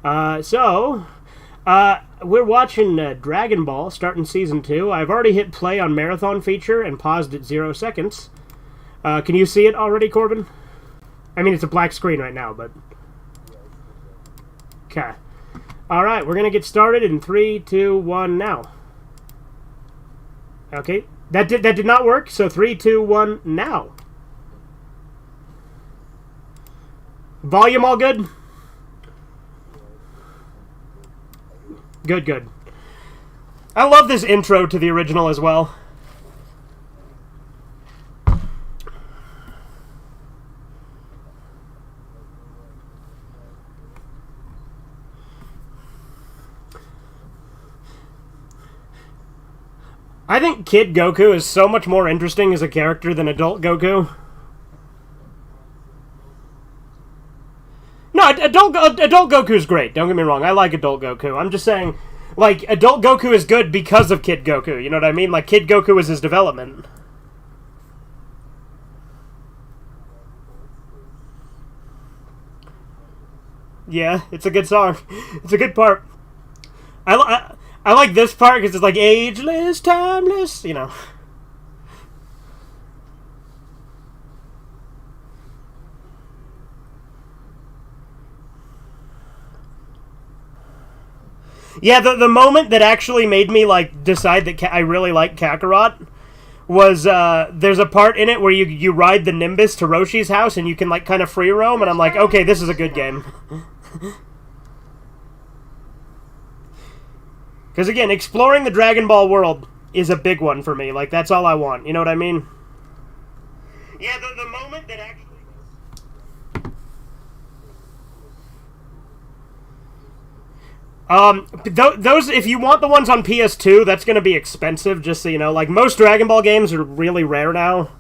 We're watching Dragon Ball starting season 2. I've already hit play on marathon feature and paused at 0 seconds. Can you see it already, Corbin? I mean, it's a black screen right now, but... Okay. Alright, we're gonna get started in 3, 2, 1, now. Okay. That did not work, so 3, 2, 1, now. Volume all good? Good, good. I love this intro to the original as well. I think Kid Goku is so much more interesting as a character than adult Goku. No, adult Goku's great. Don't get me wrong. I like adult Goku. I'm just saying, like, adult Goku is good because of Kid Goku. You know what I mean? Like, Kid Goku is his development. Yeah, it's a good song. It's a good part. I like this part because it's like ageless, timeless, you know. Yeah, the moment that actually made me like decide that I really like Kakarot was there's a part in it where you ride the Nimbus to Roshi's house and you can like kind of free roam, and I'm like, okay, this is a good game. Because again, exploring the Dragon Ball world is a big one for me. Like, that's all I want. You know what I mean? Yeah, the moment that actually... those, if you want the ones on PS2, that's going to be expensive, just so you know. Like, most Dragon Ball games are really rare now.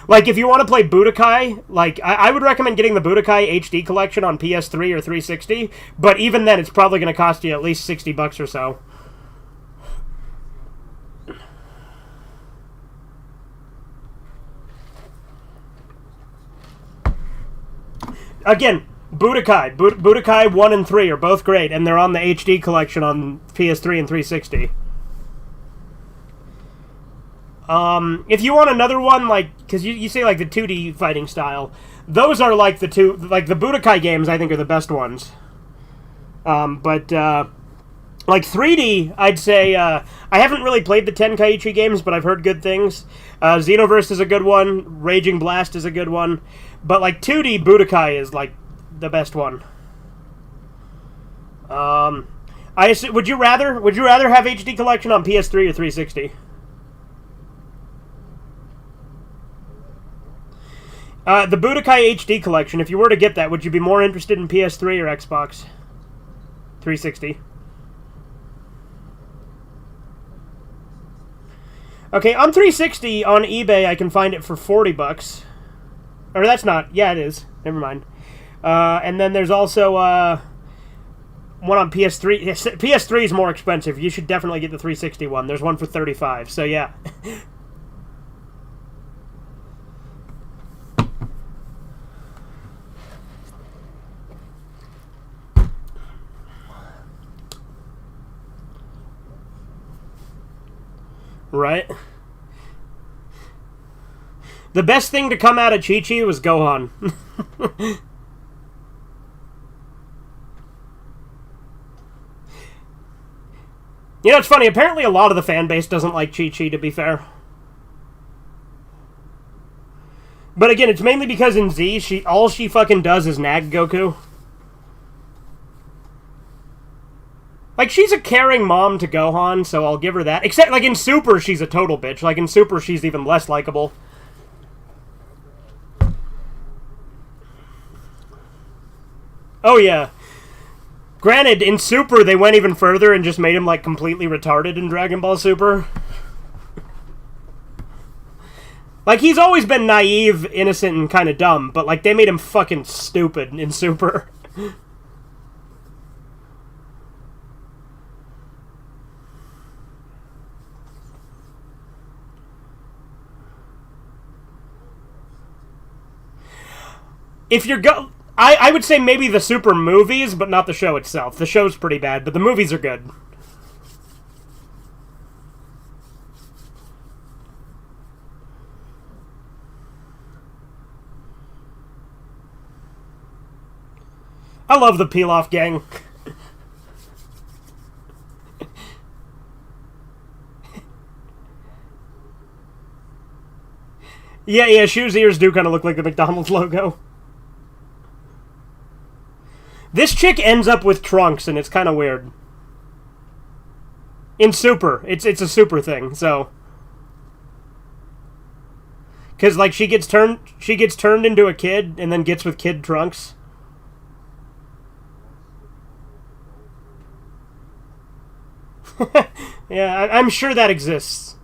Like, if you want to play Budokai, like, I would recommend getting the Budokai HD collection on PS3 or 360, but even then, it's probably going to cost you at least $60 or so. Again, Budokai 1 and 3 are both great, and they're on the HD collection on PS3 and 360. If you want another one, like, because you say, like, the 2D fighting style, those are, like, the Budokai games, I think, are the best ones. Like, 3D, I'd say, I haven't really played the Tenkaichi games, but I've heard good things. Xenoverse is a good one, Raging Blast is a good one, but, like, 2D Budokai is, like, the best one. Would you rather have HD collection on PS3 or 360? The Budokai HD collection, if you were to get that, would you be more interested in PS3 or Xbox 360? Okay, on 360 on eBay, I can find it for $40. Or that's not. Yeah, it is. Never mind. And then there's also one on PS3. PS3 is more expensive. You should definitely get the 360 one. There's one for $35. So yeah. Right? The best thing to come out of Chi-Chi was Gohan. You know, it's funny. Apparently a lot of the fan base doesn't like Chi-Chi, to be fair. But again, it's mainly because in Z, all she fucking does is nag Goku. Like, she's a caring mom to Gohan, so I'll give her that. Except, like, in Super, she's a total bitch. Like, in Super, she's even less likable. Oh, yeah. Granted, in Super, they went even further and just made him, like, completely retarded in Dragon Ball Super. Like, he's always been naive, innocent, and kind of dumb, but, like, they made him fucking stupid in Super. If you're I would say maybe the Super movies, but not the show itself. The show's pretty bad, but the movies are good. I love the Peel-Off gang. Yeah, Shoe's ears do kind of look like the McDonald's logo. This chick ends up with trunks, and it's kind of weird. In Super. It's a Super thing, so... Because, like, she gets turned into a kid, and then gets with kid trunks. Yeah, I'm sure that exists.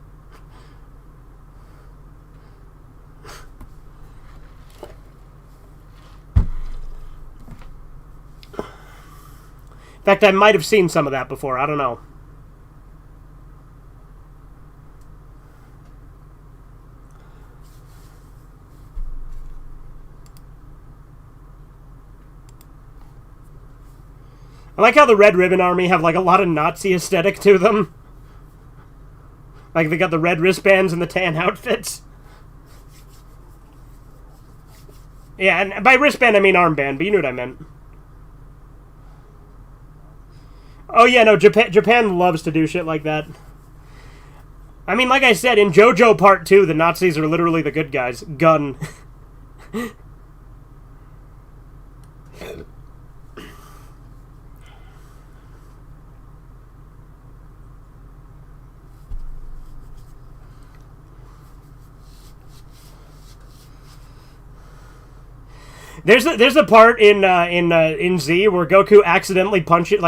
In fact, I might have seen some of that before. I don't know. I like how the Red Ribbon Army have, like, a lot of Nazi aesthetic to them. Like, they got the red wristbands and the tan outfits. Yeah, and by wristband I mean armband, but you knew what I meant. Oh yeah, no, Japan loves to do shit like that. I mean, like I said, in JoJo Part 2, the Nazis are literally the good guys. Gun. There's a part in Z where Goku accidentally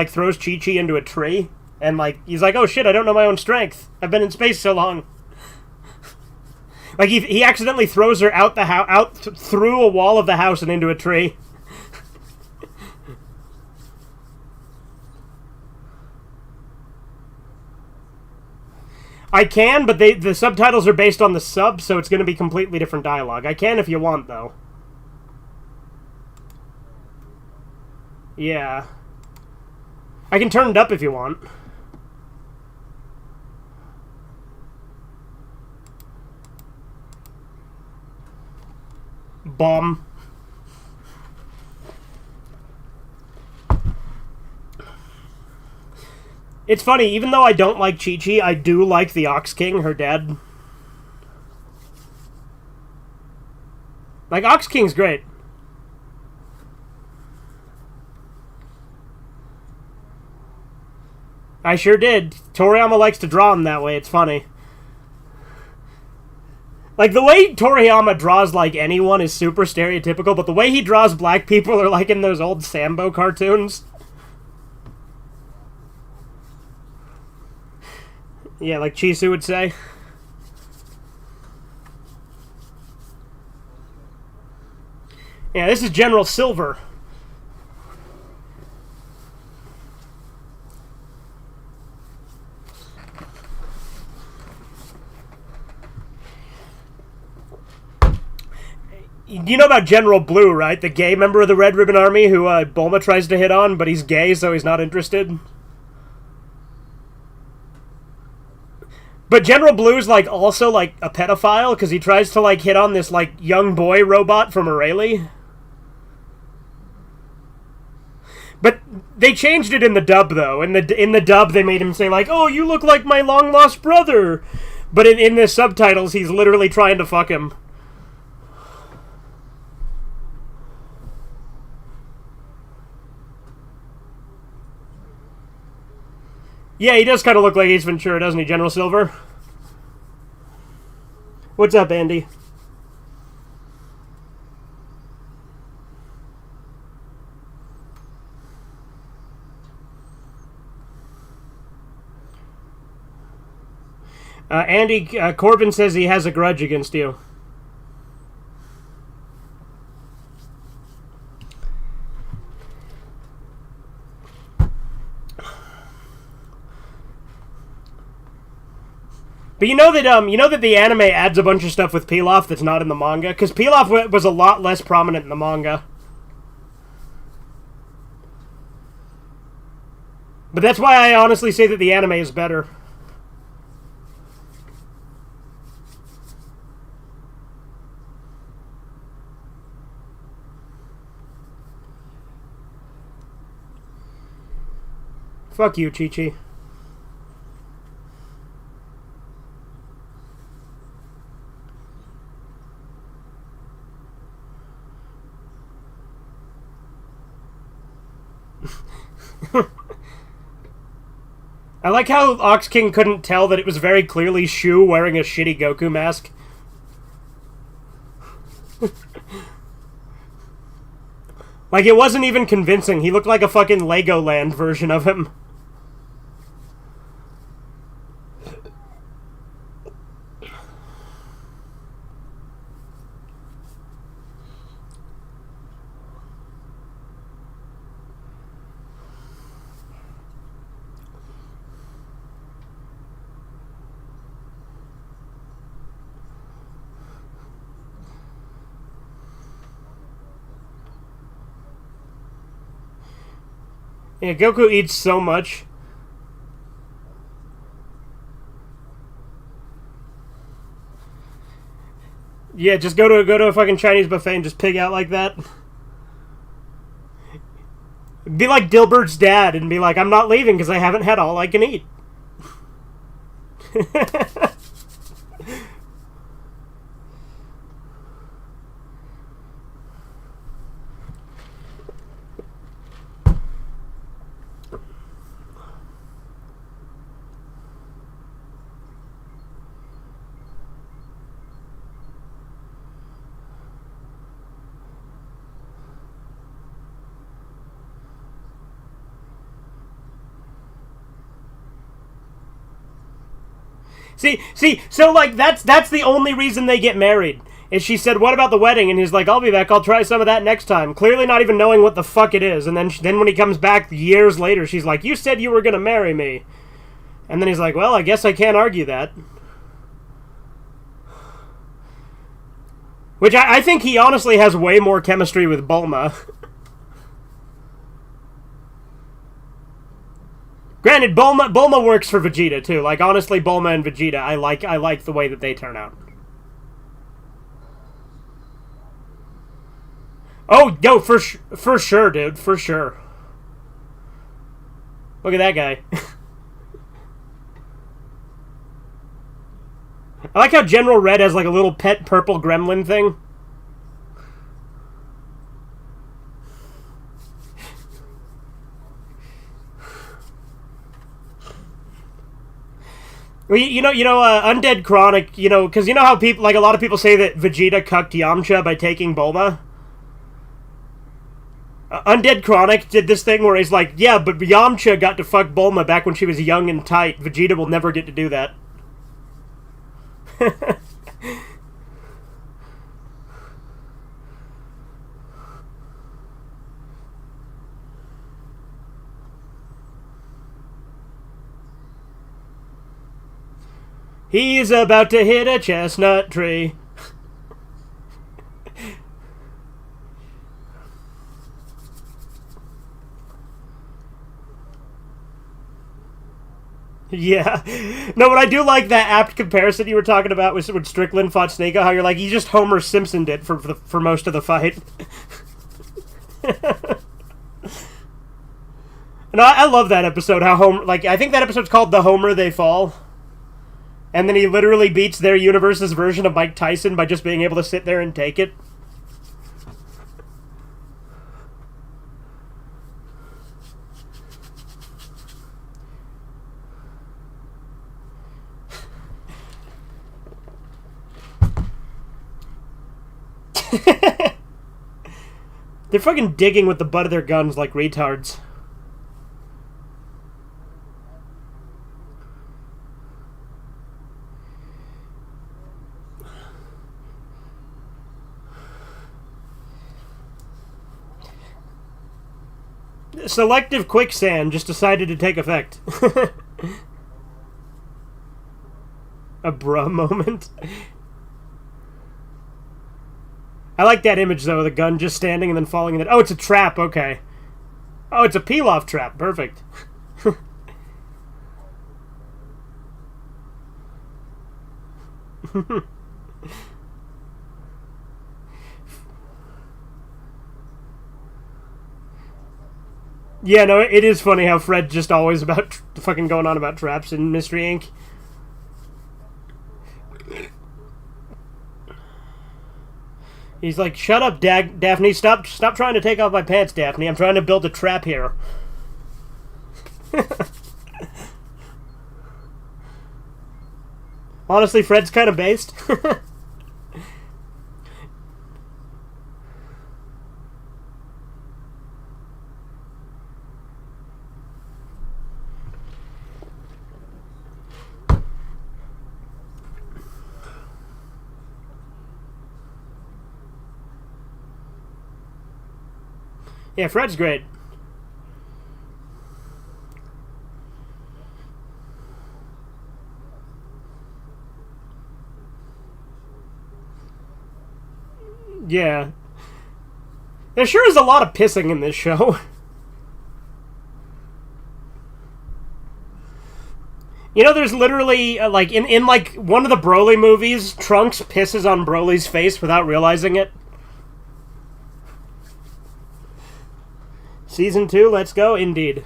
throws Chi-Chi into a tree, and like he's like, oh shit, I don't know my own strength. I've been in space so long. Like he accidentally throws her out through a wall of the house and into a tree. I can, but the subtitles are based on the sub, so it's going to be completely different dialogue. I can if you want, though. Yeah. I can turn it up if you want. Bomb. It's funny, even though I don't like Chi-Chi, I do like the Ox King, her dad. Like, Ox King's great. I sure did. Toriyama likes to draw him that way. It's funny. Like, the way Toriyama draws, like, anyone is super stereotypical, but the way he draws black people are like in those old Sambo cartoons. Yeah, like Chisu would say. Yeah, this is General Silver. You know about General Blue, right? The gay member of the Red Ribbon Army who Bulma tries to hit on, but he's gay, so he's not interested. But General Blue's, like, also, like, a pedophile, because he tries to, like, hit on this, like, young boy robot from Aurelie. But they changed it in the dub, though. In the dub, they made him say, like, oh, you look like my long-lost brother. But in the subtitles, he's literally trying to fuck him. Yeah, he does kind of look like Ace Ventura, doesn't he, General Silver? What's up, Andy? Andy, Corbin says he has a grudge against you. But you know that the anime adds a bunch of stuff with Pilaf that's not in the manga, because Pilaf was a lot less prominent in the manga. But that's why I honestly say that the anime is better. Fuck you, Chi-Chi. I like how Ox King couldn't tell that it was very clearly Shu wearing a shitty Goku mask. Like, it wasn't even convincing. He looked like a fucking Legoland version of him. Yeah, Goku eats so much. Yeah, just go to a fucking Chinese buffet and just pig out like that. Be like Dilbert's dad and be like, I'm not leaving because I haven't had all I can eat. See, so like that's the only reason they get married. And she said, "What about the wedding?" And he's like, "I'll be back. I'll try some of that next time." Clearly, not even knowing what the fuck it is. And then when he comes back years later, she's like, "You said you were gonna marry me." And then he's like, "Well, I guess I can't argue that." Which I think he honestly has way more chemistry with Bulma. Granted, Bulma works for Vegeta too. Like, honestly, Bulma and Vegeta, I like the way that they turn out. Oh, no, for sure, dude, for sure. Look at that guy. I like how General Red has like a little pet purple gremlin thing. Well, Undead Chronic, because you know how people, like, a lot of people say that Vegeta cucked Yamcha by taking Bulma? Undead Chronic did this thing where he's like, yeah, but Yamcha got to fuck Bulma back when she was young and tight. Vegeta will never get to do that. He's about to hit a chestnut tree. Yeah. No, but I do like that apt comparison you were talking about with when Strickland fought Snake, how you're like, he just Homer Simpsoned it for most of the fight. And I love that episode, how Homer, like, I think that episode's called The Homer They Fall. And then he literally beats their universe's version of Mike Tyson by just being able to sit there and take it. They're fucking digging with the butt of their guns like retards. Selective quicksand just decided to take effect. A bruh moment. I like that image, though, the gun just standing and then falling in it. Oh, it's a trap, okay. Oh, it's a peel-off trap, perfect. Yeah, no, it is funny how Fred just always about fucking going on about traps in Mystery Inc. He's like, "Shut up, Daphne! Stop trying to take off my pants, Daphne. I'm trying to build a trap here." Honestly, Fred's kind of based. Yeah, Fred's great. Yeah. There sure is a lot of pissing in this show. You know, there's literally, like, in like, one of the Broly movies, Trunks pisses on Broly's face without realizing it. Season 2, let's go, indeed.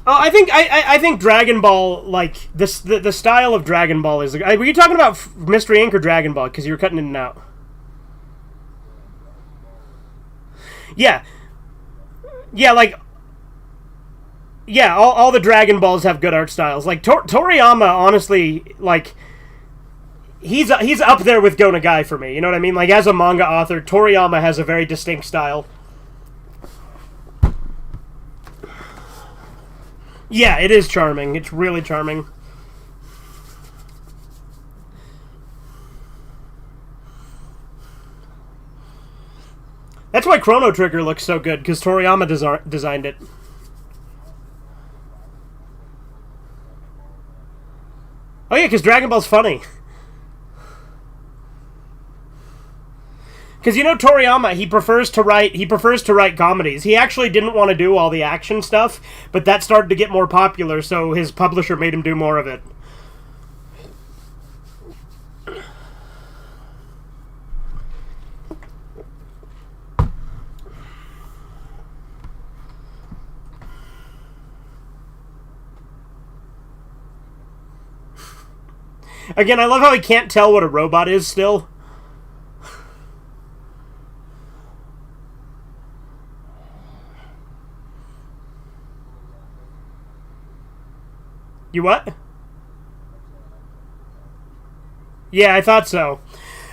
Oh, I think Dragon Ball, like the style of Dragon Ball is. Were you talking about Mystery Inc. or Dragon Ball? Because you were cutting in and out. Yeah, yeah, like yeah, all the Dragon Balls have good art styles. Like Toriyama, honestly, like he's up there with Go Nagai for me. You know what I mean? Like as a manga author, Toriyama has a very distinct style. Yeah, it is charming. It's really charming. That's why Chrono Trigger looks so good, because Toriyama designed it. Oh yeah, because Dragon Ball's funny. Because you know Toriyama, he prefers to write comedies. He actually didn't want to do all the action stuff, but that started to get more popular, so his publisher made him do more of it. Again, I love how he can't tell what a robot is still. You what? Yeah, I thought so.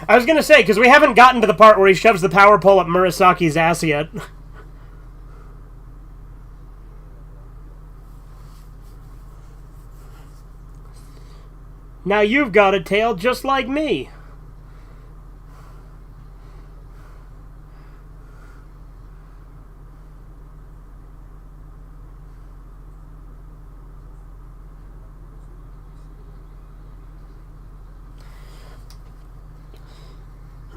I was gonna say, because we haven't gotten to the part where he shoves the power pole up Murasaki's ass yet. Now you've got a tail just like me.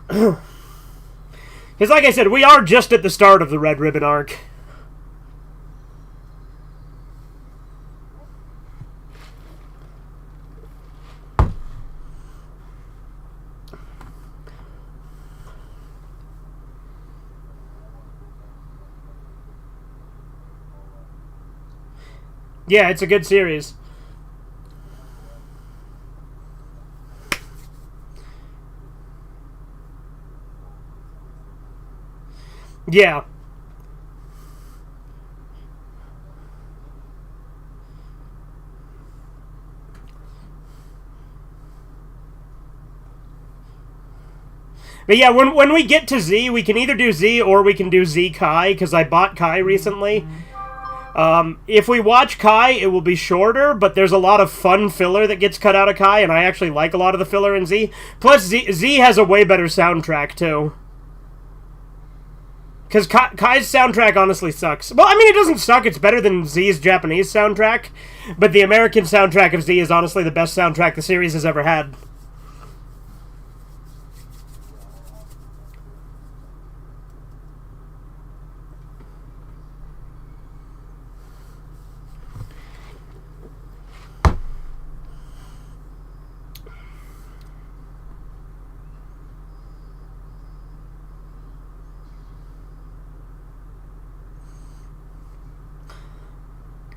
Because like I said, we are just at the start of the Red Ribbon arc. Yeah, it's a good series. Yeah. But yeah, when we get to Z, we can either do Z or we can do Z Kai, because I bought Kai recently. If we watch Kai, it will be shorter, but there's a lot of fun filler that gets cut out of Kai, and I actually like a lot of the filler in Z. Plus, Z has a way better soundtrack, too. Because Kai's soundtrack honestly sucks. Well, I mean, it doesn't suck. It's better than Z's Japanese soundtrack. But the American soundtrack of Z is honestly the best soundtrack the series has ever had.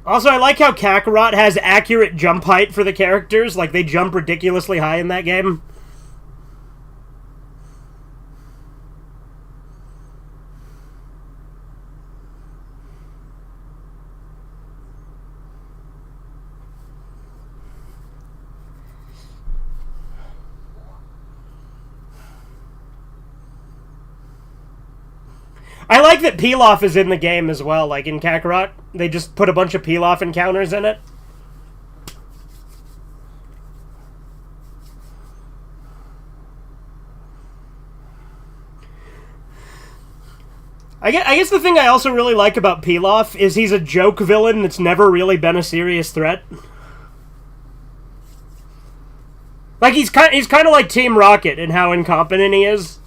Also, I like how Kakarot has accurate jump height for the characters. Like, they jump ridiculously high in that game. I like that Pilaf is in the game as well, like in Kakarot. They just put a bunch of Pilaf encounters in it. I guess the thing I also really like about Pilaf is he's a joke villain that's never really been a serious threat. Like, he's kind of like Team Rocket in how incompetent he is.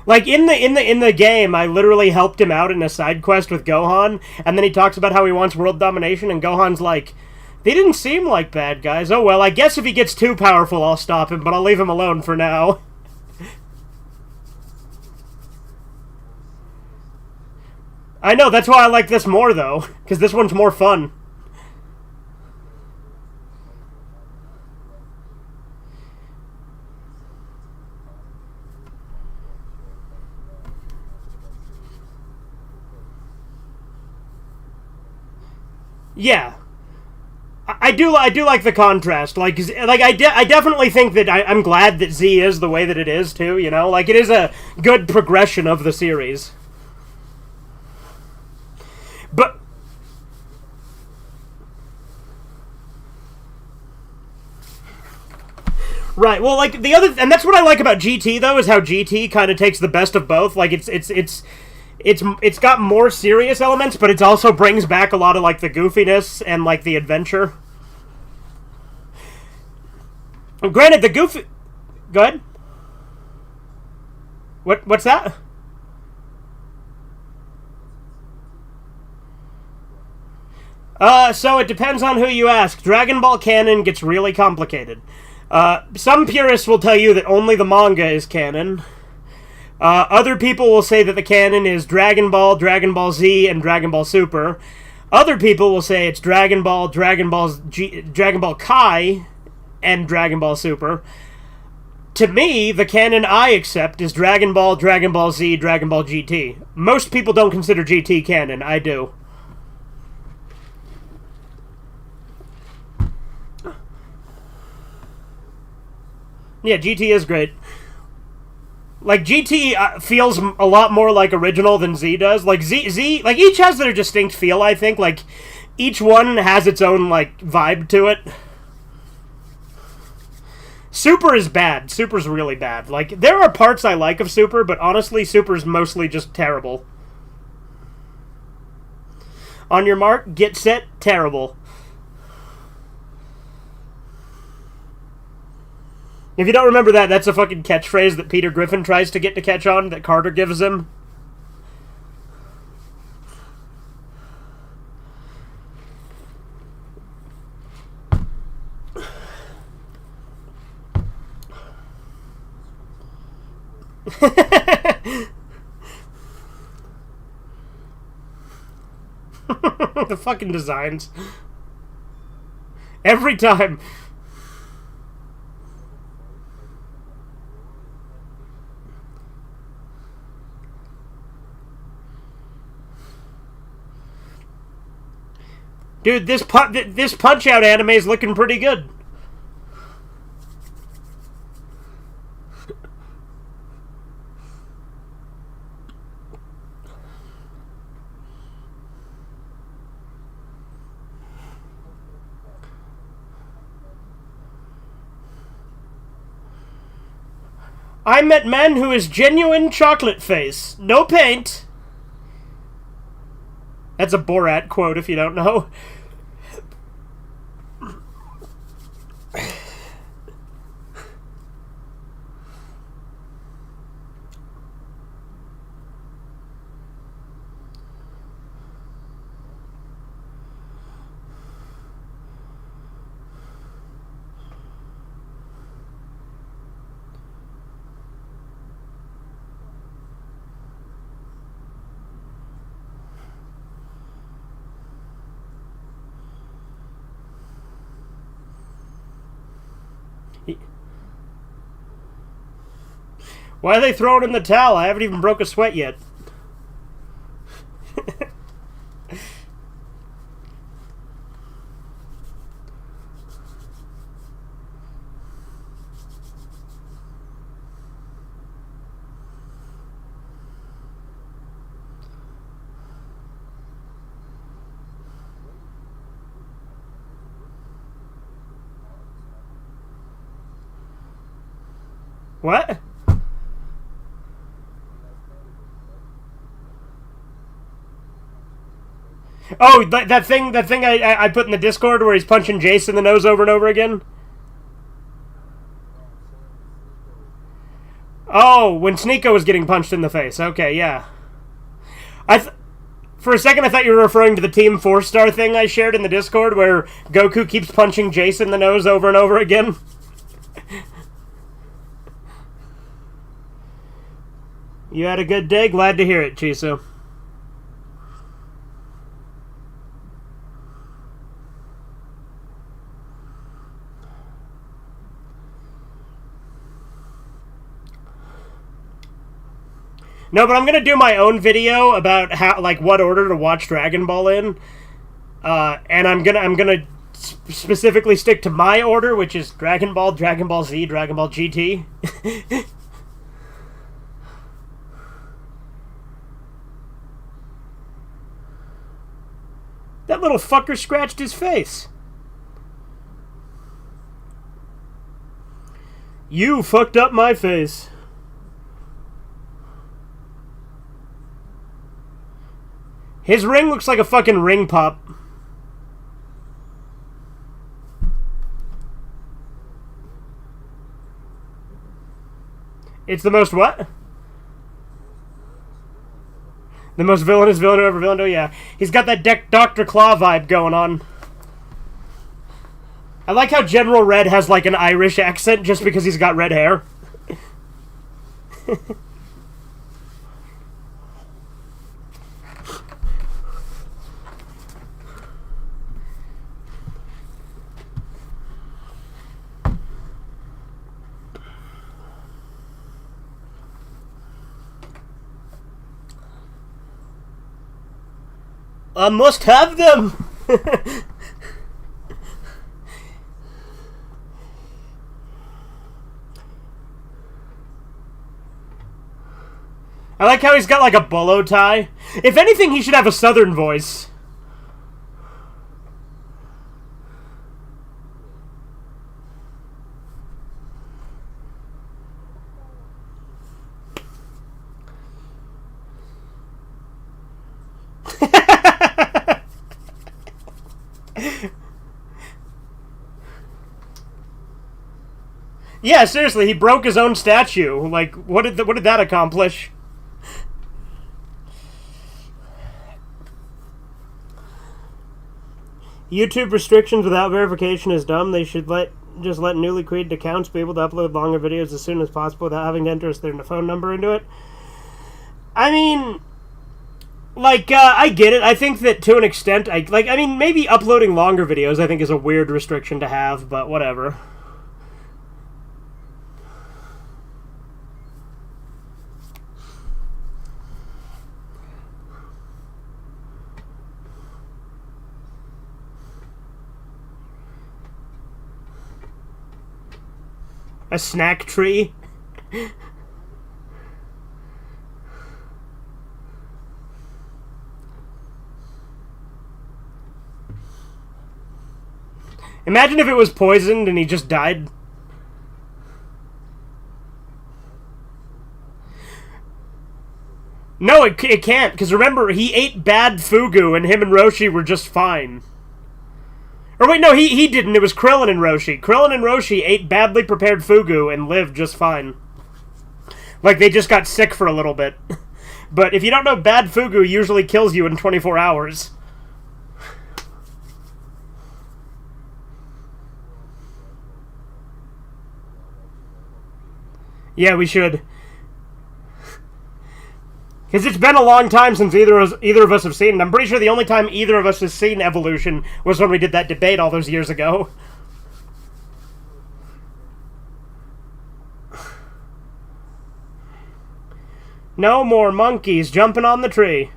Like, in the game, I literally helped him out in a side quest with Gohan, and then he talks about how he wants world domination, and Gohan's like, they didn't seem like bad guys. Oh well, I guess if he gets too powerful, I'll stop him, but I'll leave him alone for now. I know, that's why I like this more, though, because this one's more fun. Yeah. I do like the contrast. I definitely think that I'm glad that Z is the way that it is, too, you know? Like, it is a good progression of the series. But... Right, well, like, the other... And that's what I like about GT, though, is how GT kind of takes the best of both. Like, it's got more serious elements, but it also brings back a lot of, like, the goofiness and, like, the adventure. Granted, the goofy... Go ahead. What's that? So it depends on who you ask. Dragon Ball canon gets really complicated. Some purists will tell you that only the manga is canon. Other people will say that the canon is Dragon Ball Z, and Dragon Ball Super. Other people will say it's Dragon Ball Kai, and Dragon Ball Super. To me, the canon I accept is Dragon Ball Z, Dragon Ball GT. Most people don't consider GT canon. I do. Yeah, GT is great. Like, GT feels a lot more like original than Z does. Like, Z, like, each has their distinct feel, I think. Like, each one has its own, like, vibe to it. Super is bad. Super's really bad. Like, there are parts I like of Super, but honestly, Super's mostly just terrible. On your mark, get set, terrible. If you don't remember that, that's a fucking catchphrase that Peter Griffin tries to get to catch on, that Carter gives him. The fucking designs. Every time. Dude, this Punch-Out anime is looking pretty good. I met man who is genuine chocolate face. No paint. That's a Borat quote if you don't know. Why are they throwing in the towel? I haven't even broke a sweat yet. What? Oh, that thing I put in the Discord where he's punching Jace in the nose over and over again? Oh, when Sneeko was getting punched in the face. Okay, yeah. For a second I thought you were referring to the Team 4-star thing I shared in the Discord where Goku keeps punching Jace in the nose over and over again. You had a good day? Glad to hear it, Chisu. No, but I'm gonna do my own video about how, like, what order to watch Dragon Ball in, and I'm gonna specifically stick to my order, which is Dragon Ball, Dragon Ball Z, Dragon Ball GT. That little fucker scratched his face. You fucked up my face. His ring looks like a fucking ring pop. It's the most what? The most villainous villain who ever villained? Oh, yeah. He's got that Dr. Claw vibe going on. I like how General Red has, like, an Irish accent just because he's got red hair. I must have them! I like how he's got like a bolo tie. If anything, he should have a southern voice. Yeah, seriously, he broke his own statue. Like, what did that accomplish? YouTube restrictions without verification is dumb. They should just let newly created accounts be able to upload longer videos as soon as possible without having to enter their phone number into it. I mean, like, I get it. I think that to an extent, I mean, maybe uploading longer videos I think is a weird restriction to have, but whatever. A snack tree? Imagine if it was poisoned and he just died. No, it can't, because remember, he ate bad fugu, and him and Roshi were just fine. Or wait, no, he didn't. It was Krillin and Roshi. Krillin and Roshi ate badly prepared fugu and lived just fine. Like, they just got sick for a little bit. But if you don't know, bad fugu usually kills you in 24 hours. Yeah, we should. Because it's been a long time since either of us have seen it. I'm pretty sure the only time either of us has seen Evolution was when we did that debate all those years ago. No more monkeys jumping on the tree.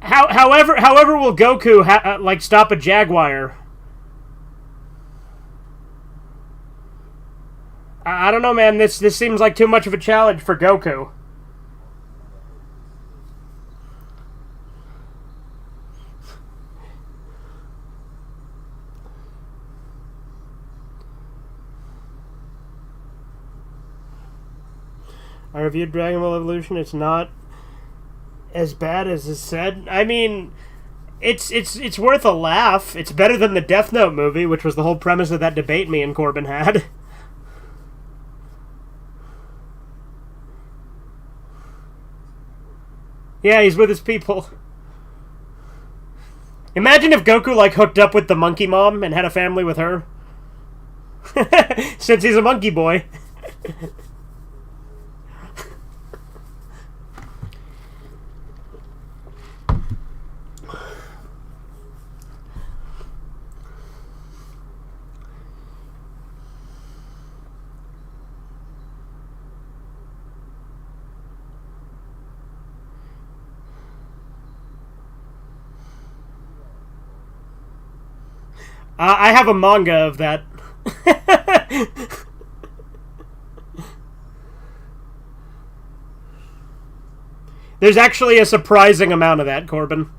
However, will Goku stop a jaguar? I don't know, man. This seems like too much of a challenge for Goku. I reviewed Dragon Ball Evolution. It's not as bad as is said. I mean, it's worth a laugh. It's better than the Death Note movie, which was the whole premise of that debate me and Corbin had. Yeah, he's with his people. Imagine if Goku, hooked up with the monkey mom and had a family with her. Since he's a monkey boy. I have a manga of that. There's actually a surprising amount of that, Corbin.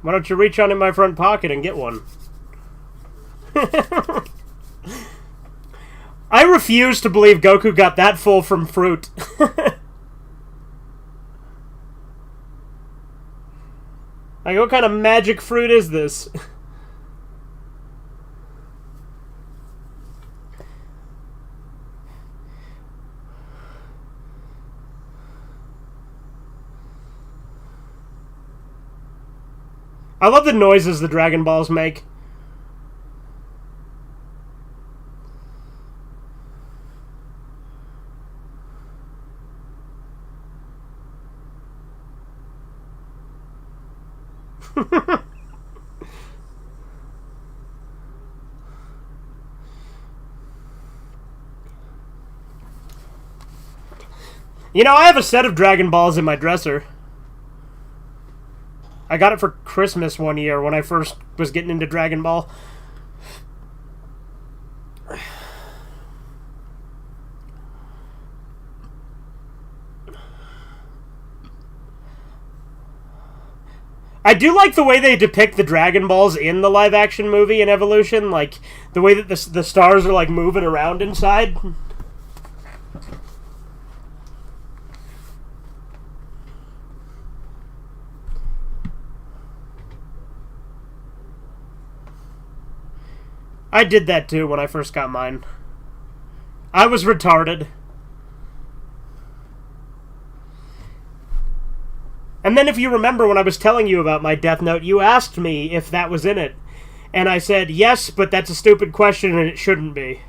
Why don't you reach on in my front pocket and get one? I refuse to believe Goku got that full from fruit. Like, what kind of magic fruit is this? I love the noises the Dragon Balls make. You know, I have a set of Dragon Balls in my dresser. I got it for Christmas one year when I first was getting into Dragon Ball. I do like the way they depict the Dragon Balls in the live-action movie in Evolution. Like, the way that the stars are, moving around inside. I did that too when I first got mine. I was retarded. And then if you remember when I was telling you about my Death Note, you asked me if that was in it. And I said, yes, but that's a stupid question and it shouldn't be.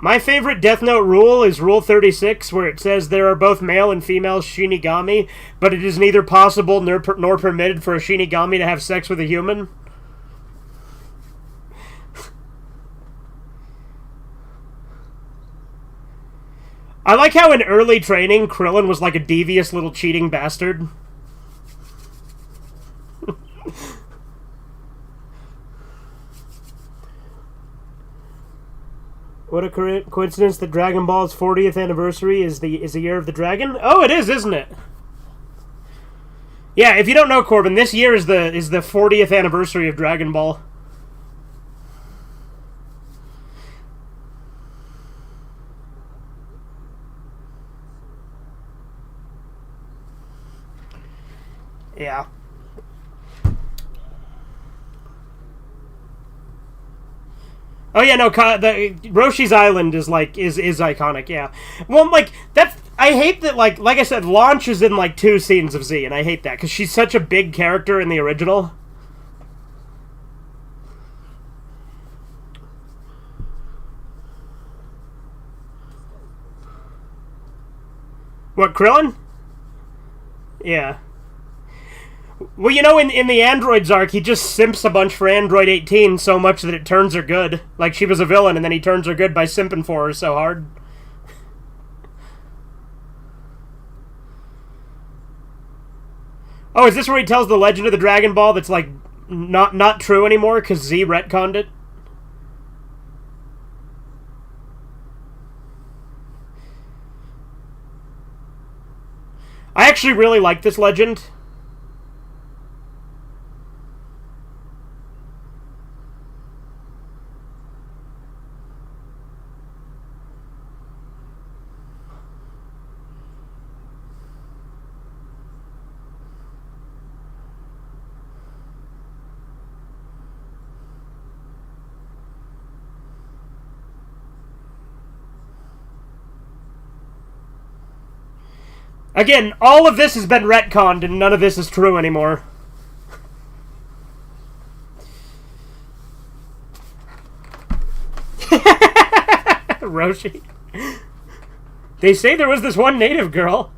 My favorite Death Note rule is Rule 36, where it says there are both male and female Shinigami, but it is neither possible nor permitted for a Shinigami to have sex with a human. I like how in early training, Krillin was like a devious little cheating bastard. What a coincidence that Dragon Ball's 40th anniversary is the year of the dragon. Oh, it is, isn't it? Yeah, if you don't know, Corbin, this year is the 40th anniversary of Dragon Ball. Yeah. Oh yeah, no. The Roshi's Island is iconic. Yeah. Well, like that's. I hate that. Like I said, Launch is in like 2 scenes of Z, and I hate that because she's such a big character in the original. What, Krillin? Yeah. Well, you know, in the Androids arc, he just simps a bunch for Android 18 so much that it turns her good. Like, she was a villain, and then he turns her good by simping for her so hard. Oh, is this where he tells the legend of the Dragon Ball that's, like, not true anymore because Z retconned it? I actually really like this legend. Again, all of this has been retconned and none of this is true anymore. Roshi. They say there was this one native girl.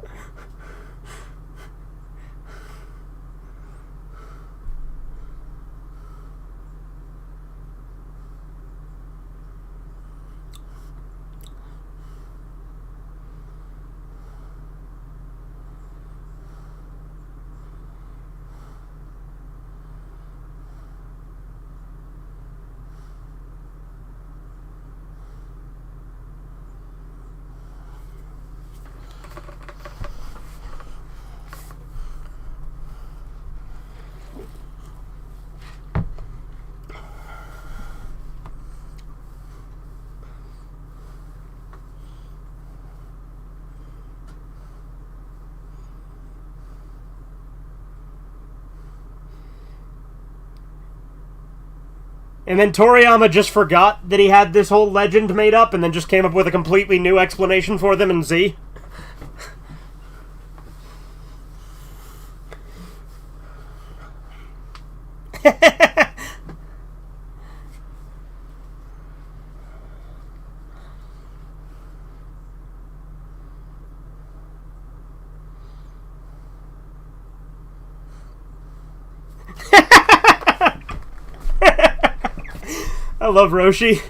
And then Toriyama just forgot that he had this whole legend made up and then just came up with a completely new explanation for them in Z. I love Roshi.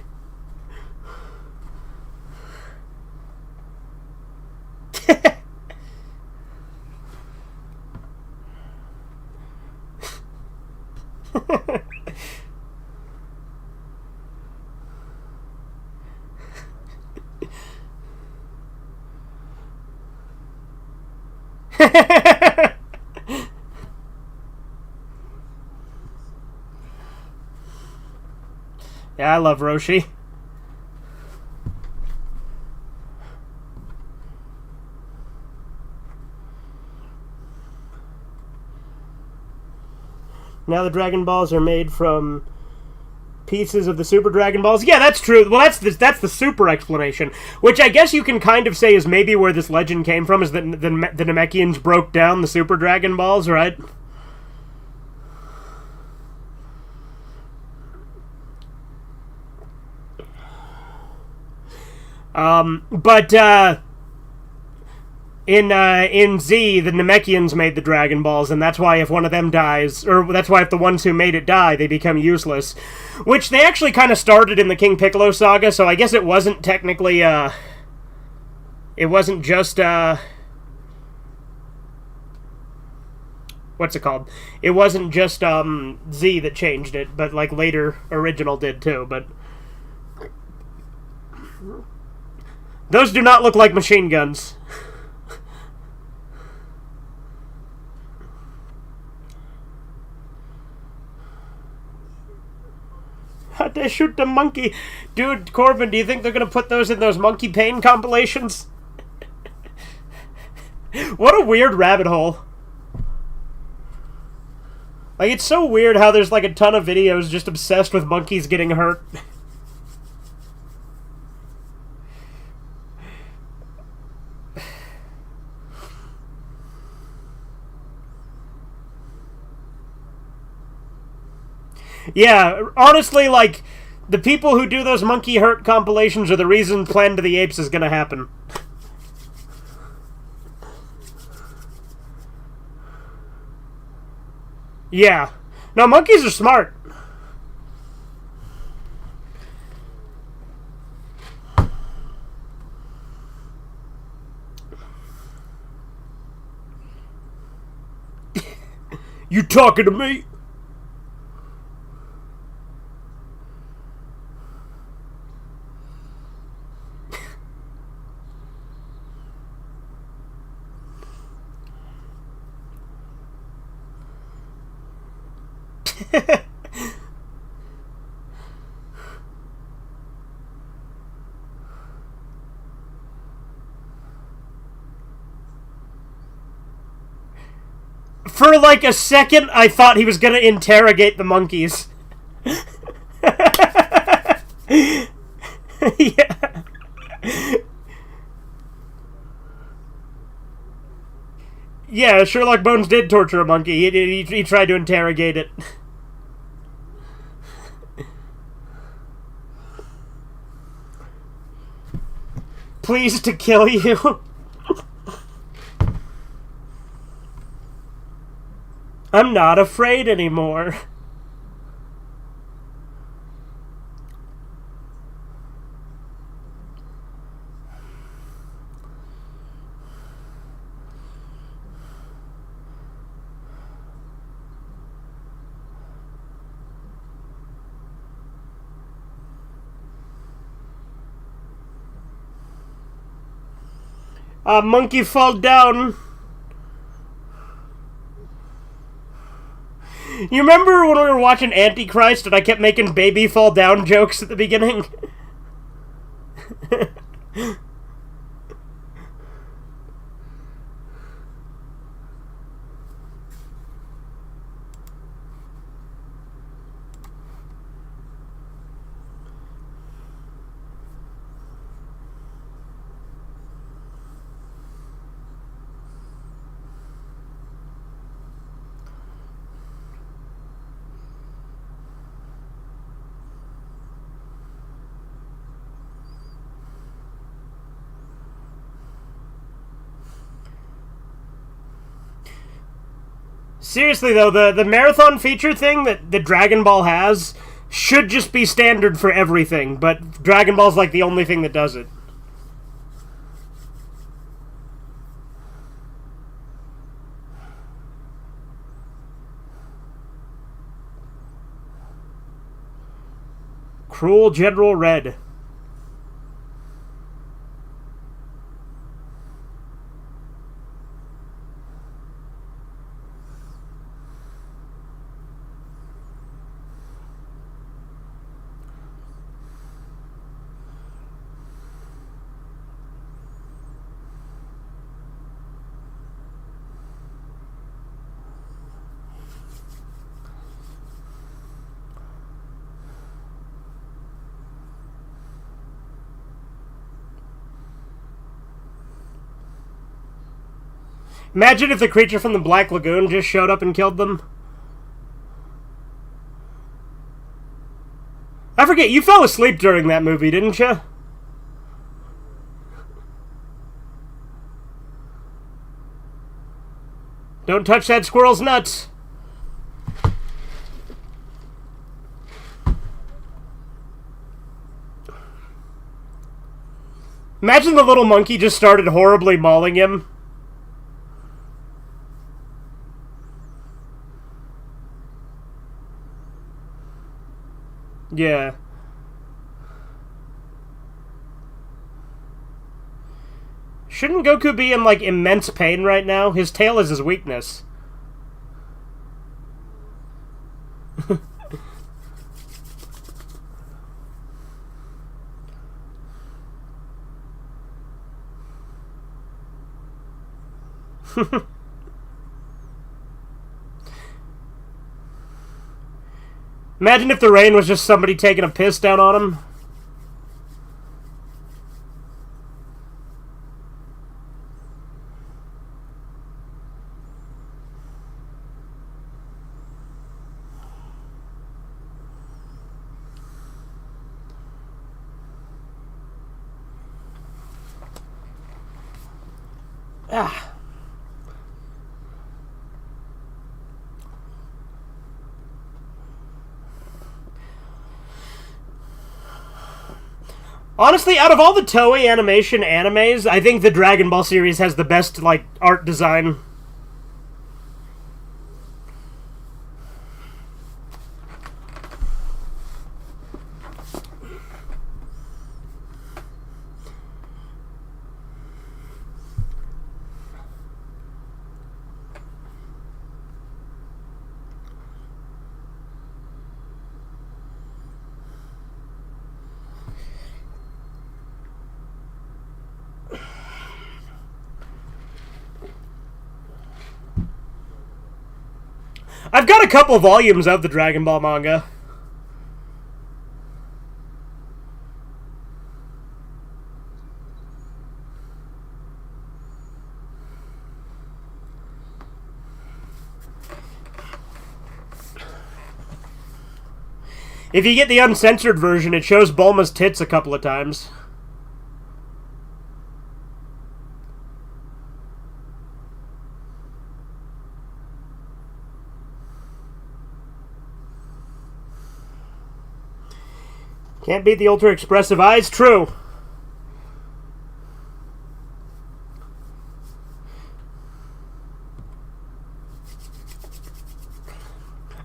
Yeah, I love Roshi. Now the Dragon Balls are made from pieces of the Super Dragon Balls. Yeah, that's true. Well, that's the super explanation, which I guess you can kind of say is maybe where this legend came from, is that the Namekians broke down the Super Dragon Balls, right? But in Z, the Namekians made the Dragon Balls, and that's why if one of them dies, or that's why if the ones who made it die, they become useless. Which they actually kind of started in the King Piccolo saga, so I guess it wasn't technically, it wasn't just, what's it called? It wasn't just, Z that changed it, but, like, later original did too, but... Those do not look like machine guns. How'd they shoot the monkey? Dude, Corbin, do you think they're gonna put those in those Monkey Pain compilations? What a weird rabbit hole. Like, it's so weird how there's like a ton of videos just obsessed with monkeys getting hurt. Yeah, honestly, like, the people who do those monkey hurt compilations are the reason Planet of the Apes is gonna happen. Yeah. No, monkeys are smart. You talking to me? For like a second, I thought he was gonna interrogate the monkeys. Yeah. Yeah, Sherlock Bones did torture a monkey. He tried to interrogate it. Pleased to kill you. I'm not afraid anymore. A monkey fall down. You remember when we were watching Antichrist and I kept making baby fall down jokes at the beginning? Seriously, though, the marathon feature thing that the Dragon Ball has should just be standard for everything, but Dragon Ball's like the only thing that does it. Cruel General Red. Imagine if the creature from the Black Lagoon just showed up and killed them. I forget, you fell asleep during that movie, didn't you? Don't touch that squirrel's nuts. Imagine the little monkey just started horribly mauling him. Yeah. Shouldn't Goku be in, like, immense pain right now? His tail is his weakness. Imagine if the rain was just somebody taking a piss down on him. Ah. Honestly, out of all the Toei animation animes, I think the Dragon Ball series has the best, like, art design. I've got a couple volumes of the Dragon Ball manga. If you get the uncensored version, it shows Bulma's tits a couple of times. Can't beat the ultra expressive eyes. True.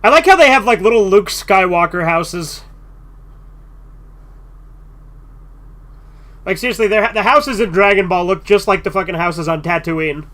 I like how they have, like, little Luke Skywalker houses. Like, seriously, the houses in Dragon Ball look just like the fucking houses on Tatooine.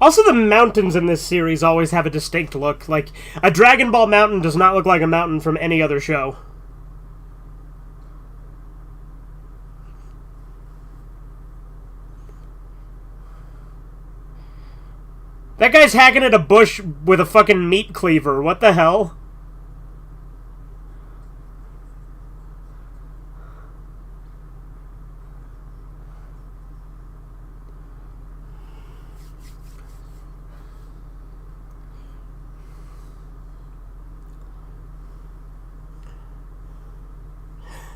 Also, the mountains in this series always have a distinct look. Like, a Dragon Ball mountain does not look like a mountain from any other show. That guy's hacking at a bush with a fucking meat cleaver. What the hell?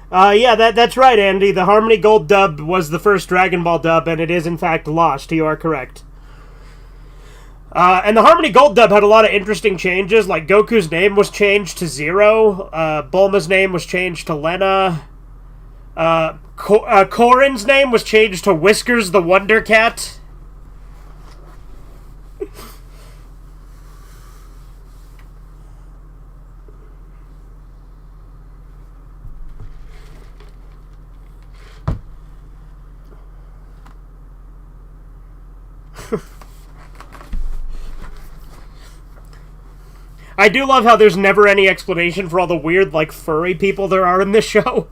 Yeah, that's right, Andy. The Harmony Gold dub was the first Dragon Ball dub, and it is, in fact, lost. You are correct. And the Harmony Gold dub had a lot of interesting changes, like Goku's name was changed to Zero, Bulma's name was changed to Lena, Korin's name was changed to Whiskers the Wonder Cat. I do love how there's never any explanation for all the weird, like, furry people there are in this show.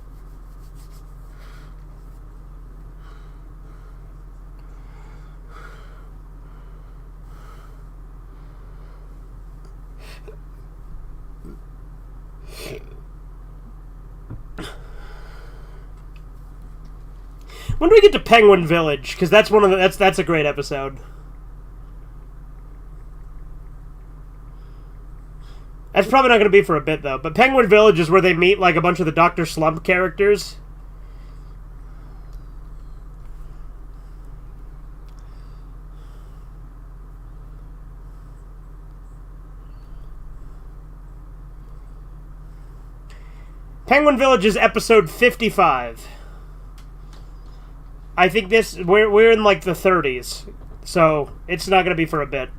When do we get to Penguin Village? Because that's one of the that's a great episode. That's probably not going to be for a bit though. But Penguin Village is where they meet like a bunch of the Dr. Slump characters. Penguin Village is episode 55. I think we're in like the 30s, so it's not going to be for a bit.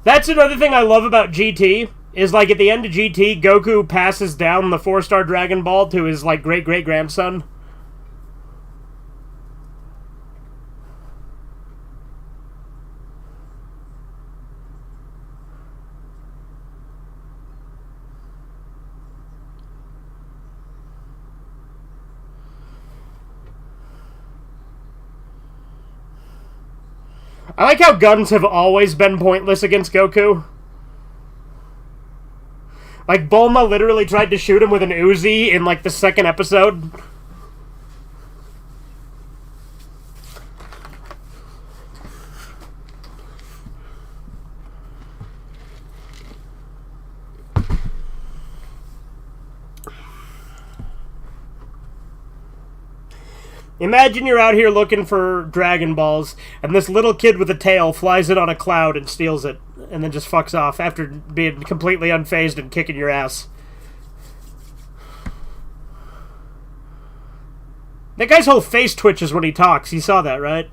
That's another thing I love about GT, is like at the end of GT, Goku passes down the 4-star Dragon Ball to his like great-great-grandson. I like how guns have always been pointless against Goku. Like, Bulma literally tried to shoot him with an Uzi in, like, the second episode. Imagine you're out here looking for Dragon Balls, and this little kid with a tail flies in on a cloud and steals it, and then just fucks off after being completely unfazed and kicking your ass. That guy's whole face twitches when he talks. You saw that, right?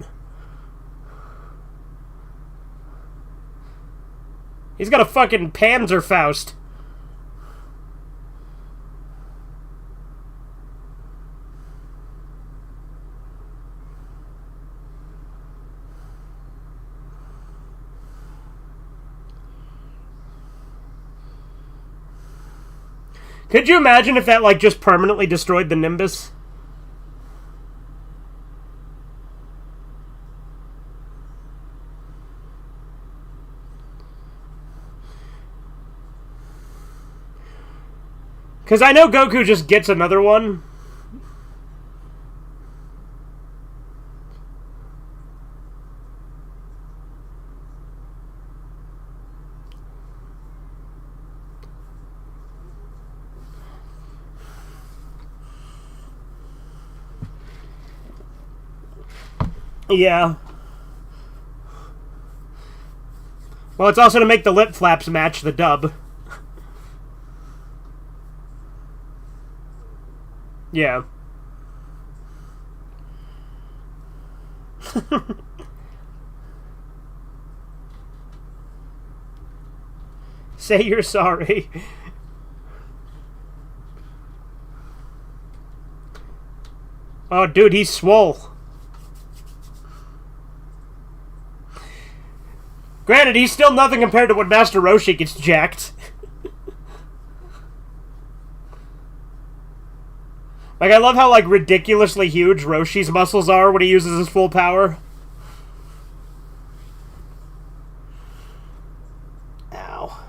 He's got a fucking Panzerfaust. Could you imagine if that, like, just permanently destroyed the Nimbus? Because I know Goku just gets another one. Yeah. Well, it's also to make the lip flaps match the dub. Yeah. Say you're sorry. Oh, dude, he's swole. Granted, he's still nothing compared to when Master Roshi gets jacked. Like, I love how, like, ridiculously huge Roshi's muscles are when he uses his full power. Ow.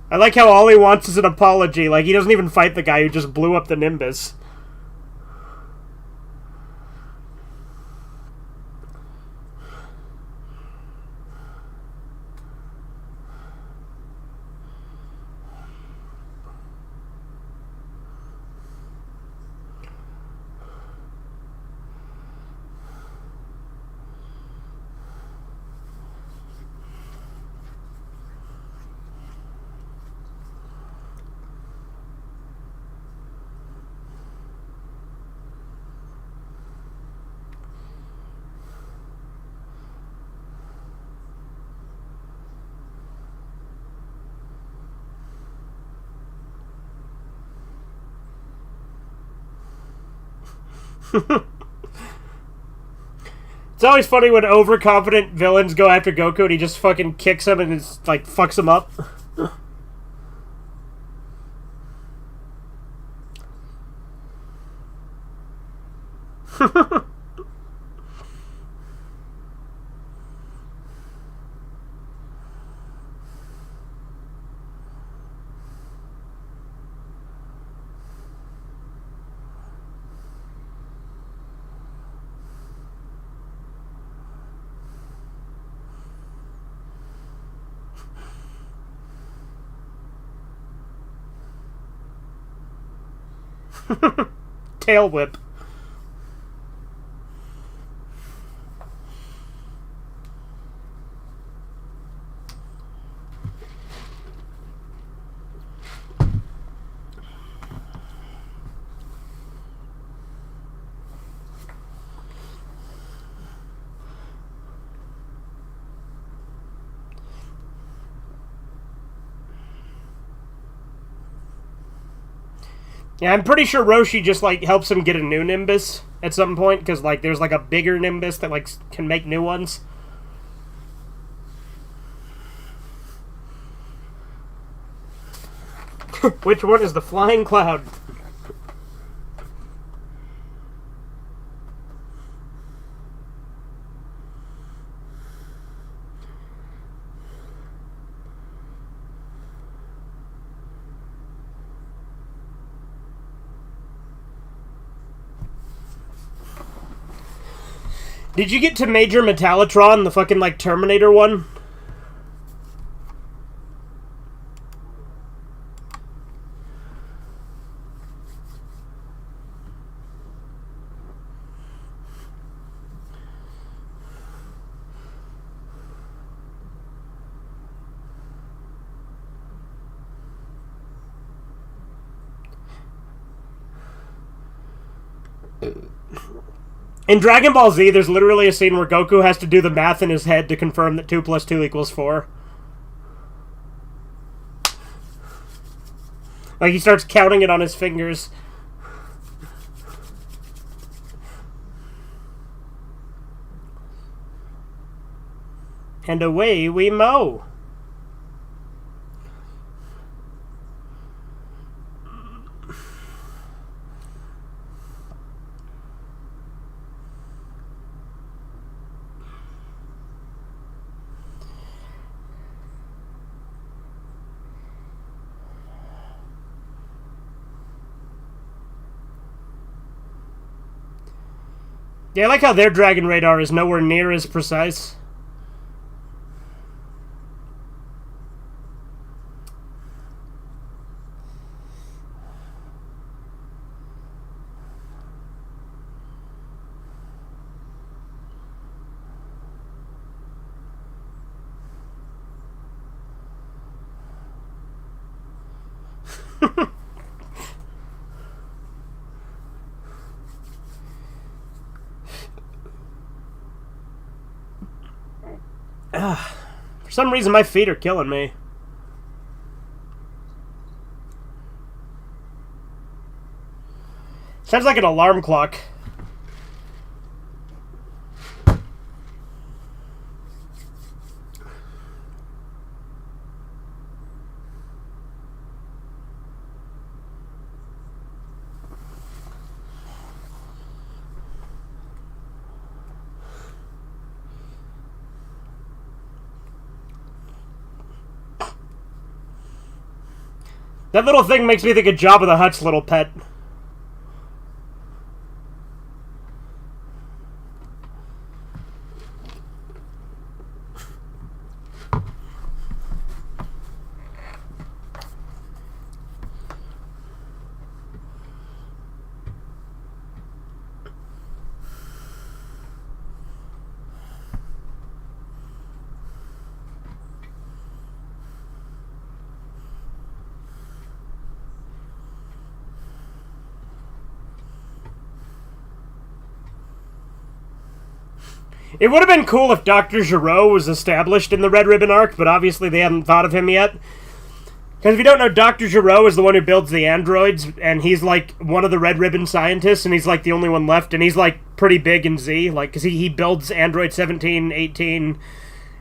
I like how all he wants is an apology. Like, he doesn't even fight the guy who just blew up the Nimbus. It's always funny when overconfident villains go after Goku and he just fucking kicks him and just, like, fucks him up. Tail whip. Yeah, I'm pretty sure Roshi just, like, helps him get a new Nimbus at some point, because, like, there's, like, a bigger Nimbus that, like, can make new ones. Which one is the flying cloud? Did you get to Major Metallotron, the fucking, like, Terminator one? In Dragon Ball Z, there's literally a scene where Goku has to do the math in his head to confirm that 2 + 2 = 4. Like, he starts counting it on his fingers. And away we mow. Yeah, I like how their Dragon Radar is nowhere near as precise. For some reason, my feet are killing me. Sounds like an alarm clock. That little thing makes me think of Jabba the Hutt's little pet. It would have been cool if Dr. Gero was established in the Red Ribbon arc, but obviously they hadn't thought of him yet. Because if you don't know, Dr. Giro is the one who builds the androids, and he's like one of the Red Ribbon scientists, and he's like the only one left, and he's like pretty big in Z, like, because he builds Android 17, 18,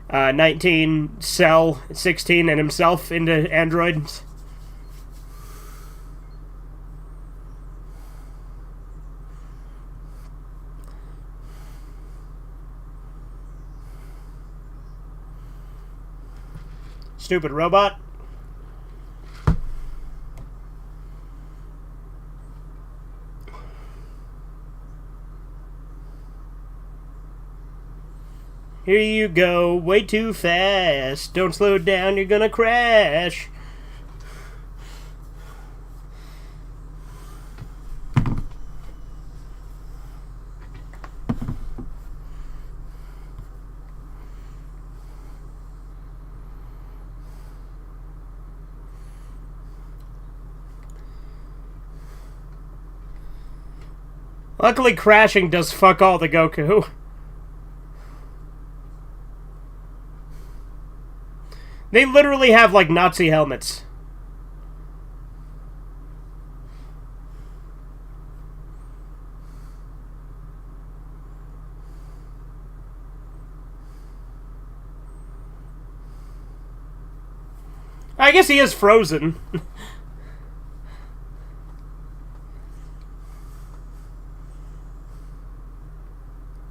19, Cell 16, and himself into androids. Stupid robot. Here you go, way too fast. Don't slow down, you're gonna crash. Luckily, crashing does fuck all to Goku. They literally have, like, Nazi helmets. I guess he is frozen.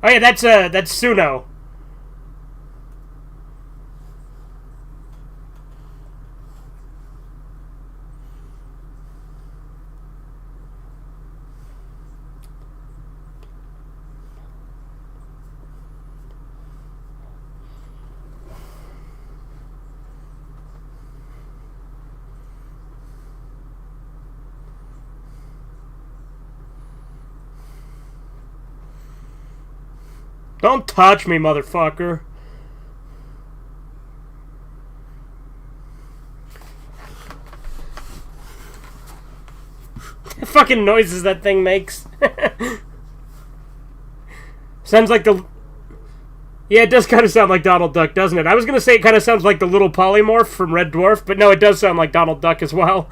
Oh yeah, that's Suno. Don't touch me, motherfucker. The fucking noises that thing makes. Sounds like the... Yeah, it does kind of sound like Donald Duck, doesn't it? I was going to say it kind of sounds like the little polymorph from Red Dwarf, but no, it does sound like Donald Duck as well.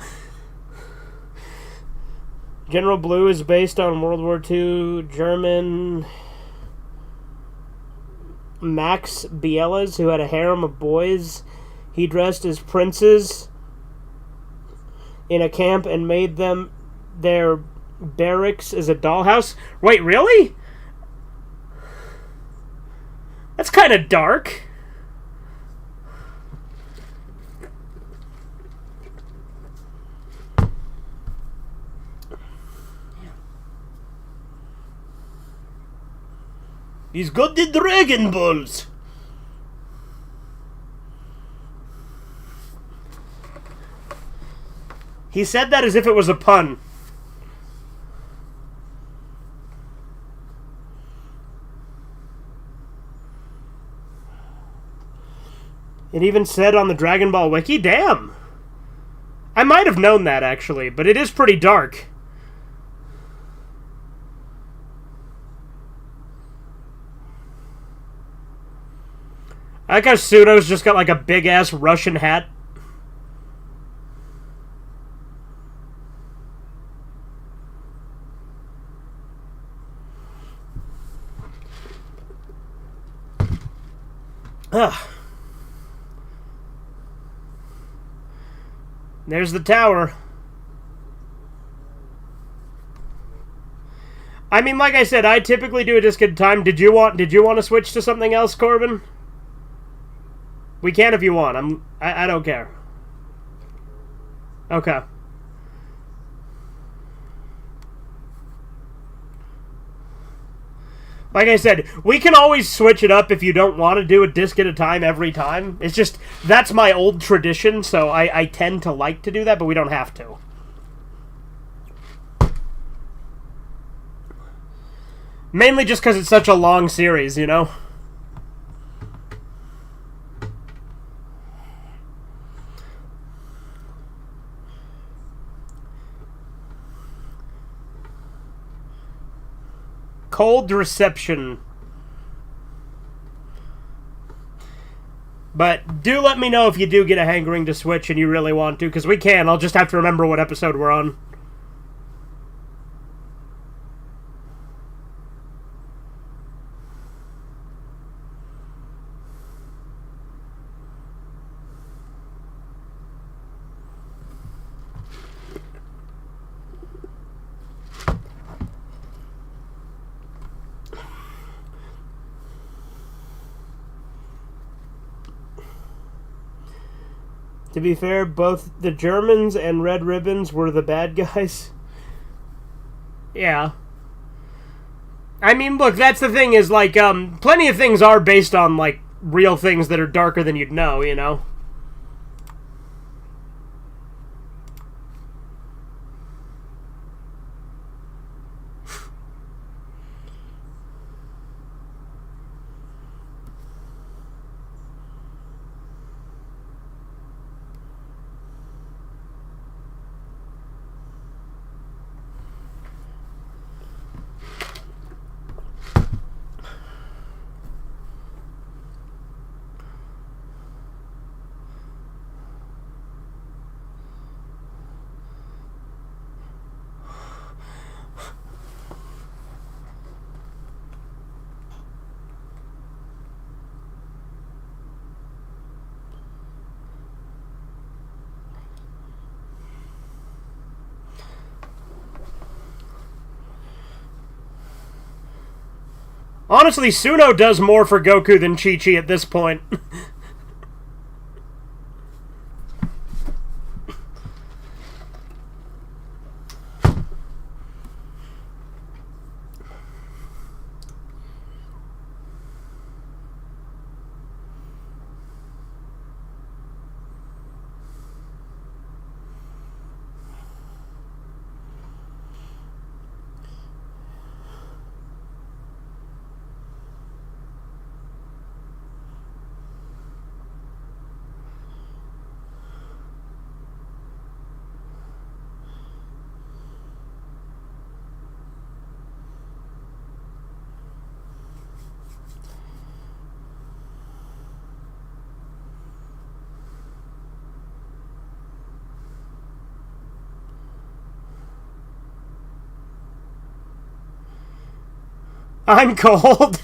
General Blue is based on World War II German... Max Bielas, who had a harem of boys. He dressed as princes in a camp and made them their barracks as a dollhouse. Wait, really? That's kind of dark. He's got the Dragon Balls. He said that as if it was a pun. It even said on the Dragon Ball Wiki, damn. I might have known that, actually, but it is pretty dark. I like how Suno's just got like a big-ass Russian hat. Ugh. There's the tower. I mean, like I said, I typically do a disc time. Did you want to switch to something else, Corbin? We can if you want. I don't care. Okay. Like I said, we can always switch it up if you don't want to do a disc at a time every time. It's just, that's my old tradition, so I tend to like to do that, but we don't have to. Mainly just because it's such a long series, you know? Cold reception. But do let me know if you do get a hankering to switch and you really want to, because we can. I'll just have to remember what episode we're on. To be fair, both the Germans and Red Ribbons were the bad guys. Yeah. I mean, look, that's the thing is, like, plenty of things are based on, like, real things that are darker than you'd know, you know? Honestly, Suno does more for Goku than Chi-Chi at this point. I'm cold.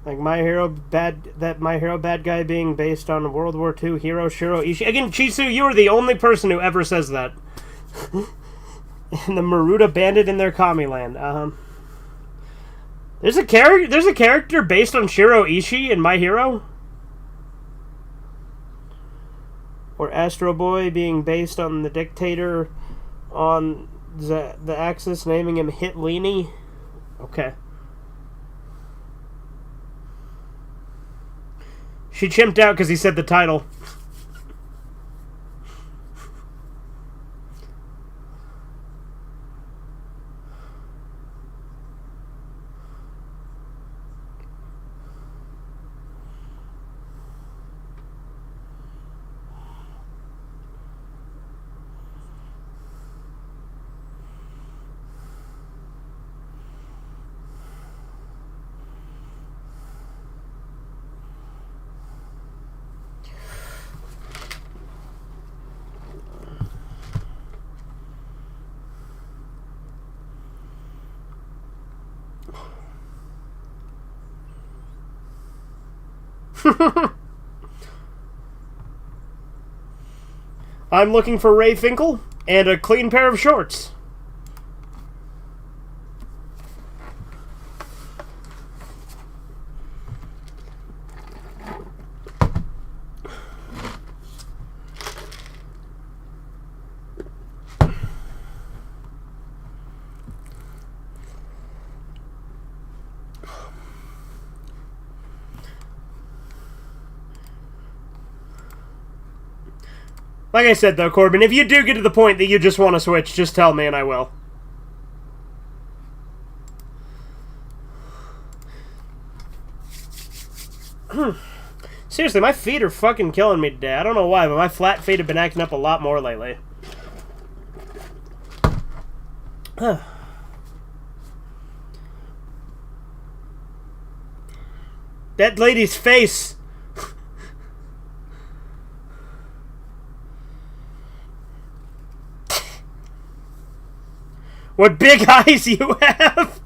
Like My Hero bad guy being based on a World War II hero, Shiro Ishii. Again, Chisu, you are the only person who ever says that. And the Maruda bandit in their commie land. There's a character based on Shiro Ishii in My Hero? Or Astro Boy being based on the dictator on the Axis, naming him Hitlini? Okay. She chimped out because he said the title. I'm looking for Ray Finkel and a clean pair of shorts. Like I said, though, Corbin, if you do get to the point that you just want to switch, just tell me and I will. Seriously, my feet are fucking killing me today. I don't know why, but my flat feet have been acting up a lot more lately. That lady's face. What big eyes you have.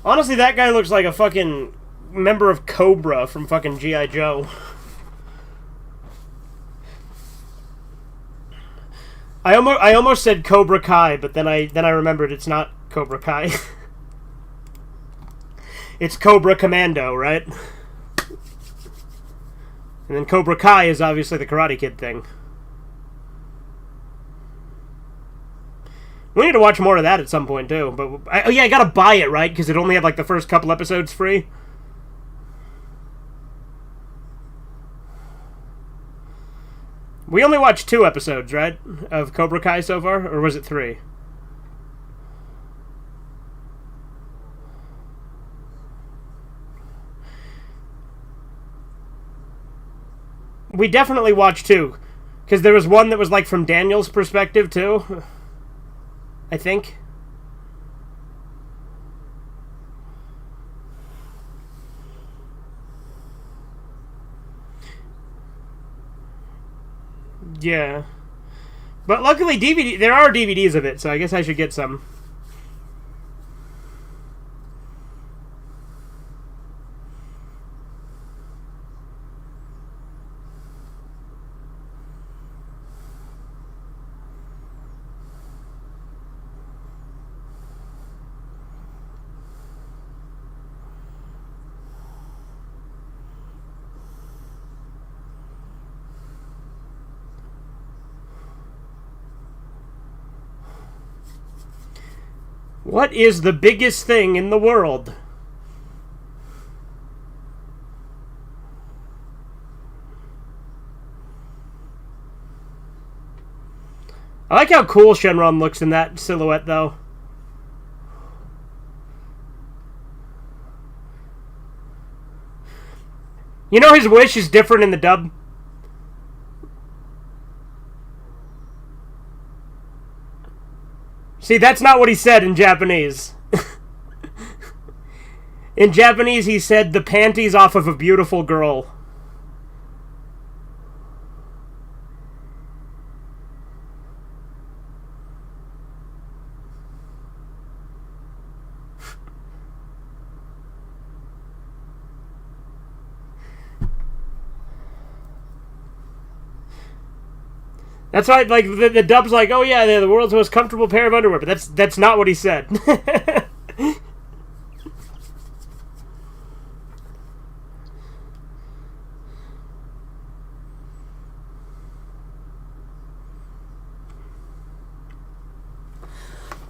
Honestly, that guy looks like a fucking member of Cobra from fucking G.I. Joe. I almost said Cobra Kai, but then I remembered it's not Cobra Kai. It's Cobra Commando, right? And then Cobra Kai is obviously the Karate Kid thing. We need to watch more of that at some point, too. But oh yeah, I gotta buy it, right? Because it only had, like, the first couple episodes free. We only watched 2 episodes, right? Of Cobra Kai so far? Or was it 3? We definitely watched 2. Because there was one that was, like, from Daniel's perspective, too. I think. Yeah. But luckily there are DVDs of it, so I guess I should get some. What is the biggest thing in the world? I like how cool Shenron looks in that silhouette, though. You know his wish is different in the dub? See, that's not what he said in Japanese. In Japanese, he said the panties off of a beautiful girl. That's why, like, the dub's like, oh yeah, they're the world's most comfortable pair of underwear, but that's not what he said.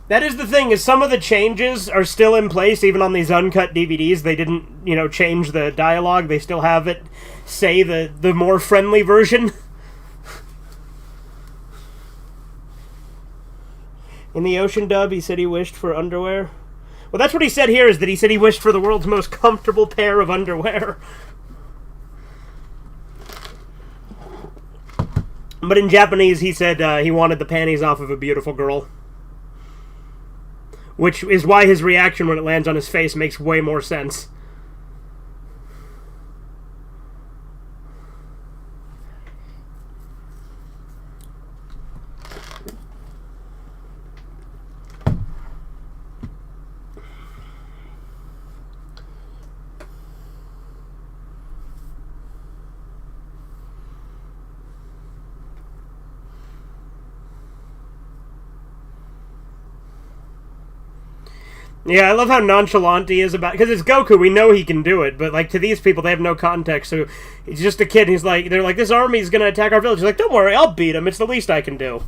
That is the thing, is some of the changes are still in place, even on these uncut DVDs. They didn't, change the dialogue. They still have it say the more friendly version. In the Ocean dub, he said he wished for underwear. Well, that's what he said here, is that he said he wished for the world's most comfortable pair of underwear. But in Japanese, he said he wanted the panties off of a beautiful girl. Which is why his reaction when it lands on his face makes way more sense. Yeah, I love how nonchalant he is about... Because it's Goku, we know he can do it, but, like, to these people, they have no context, so he's just a kid, and he's like... They're like, this army's gonna attack our village. He's like, don't worry, I'll beat him. It's the least I can do.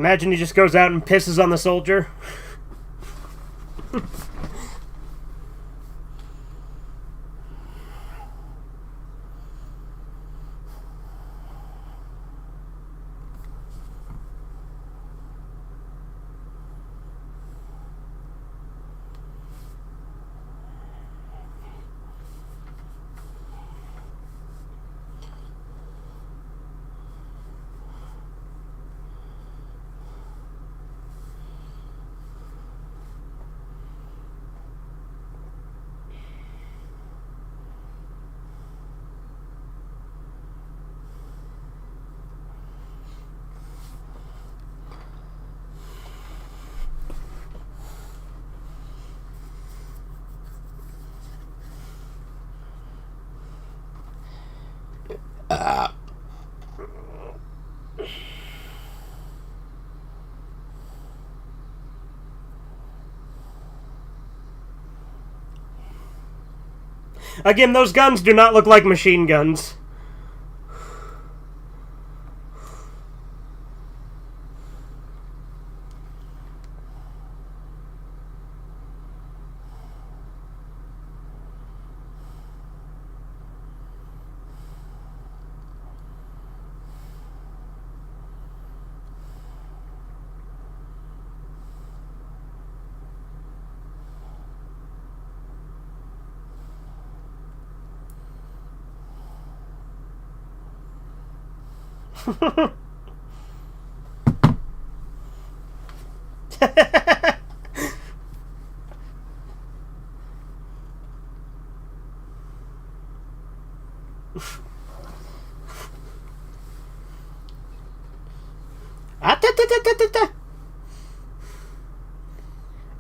Imagine he just goes out and pisses on the soldier. Again, those guns do not look like machine guns.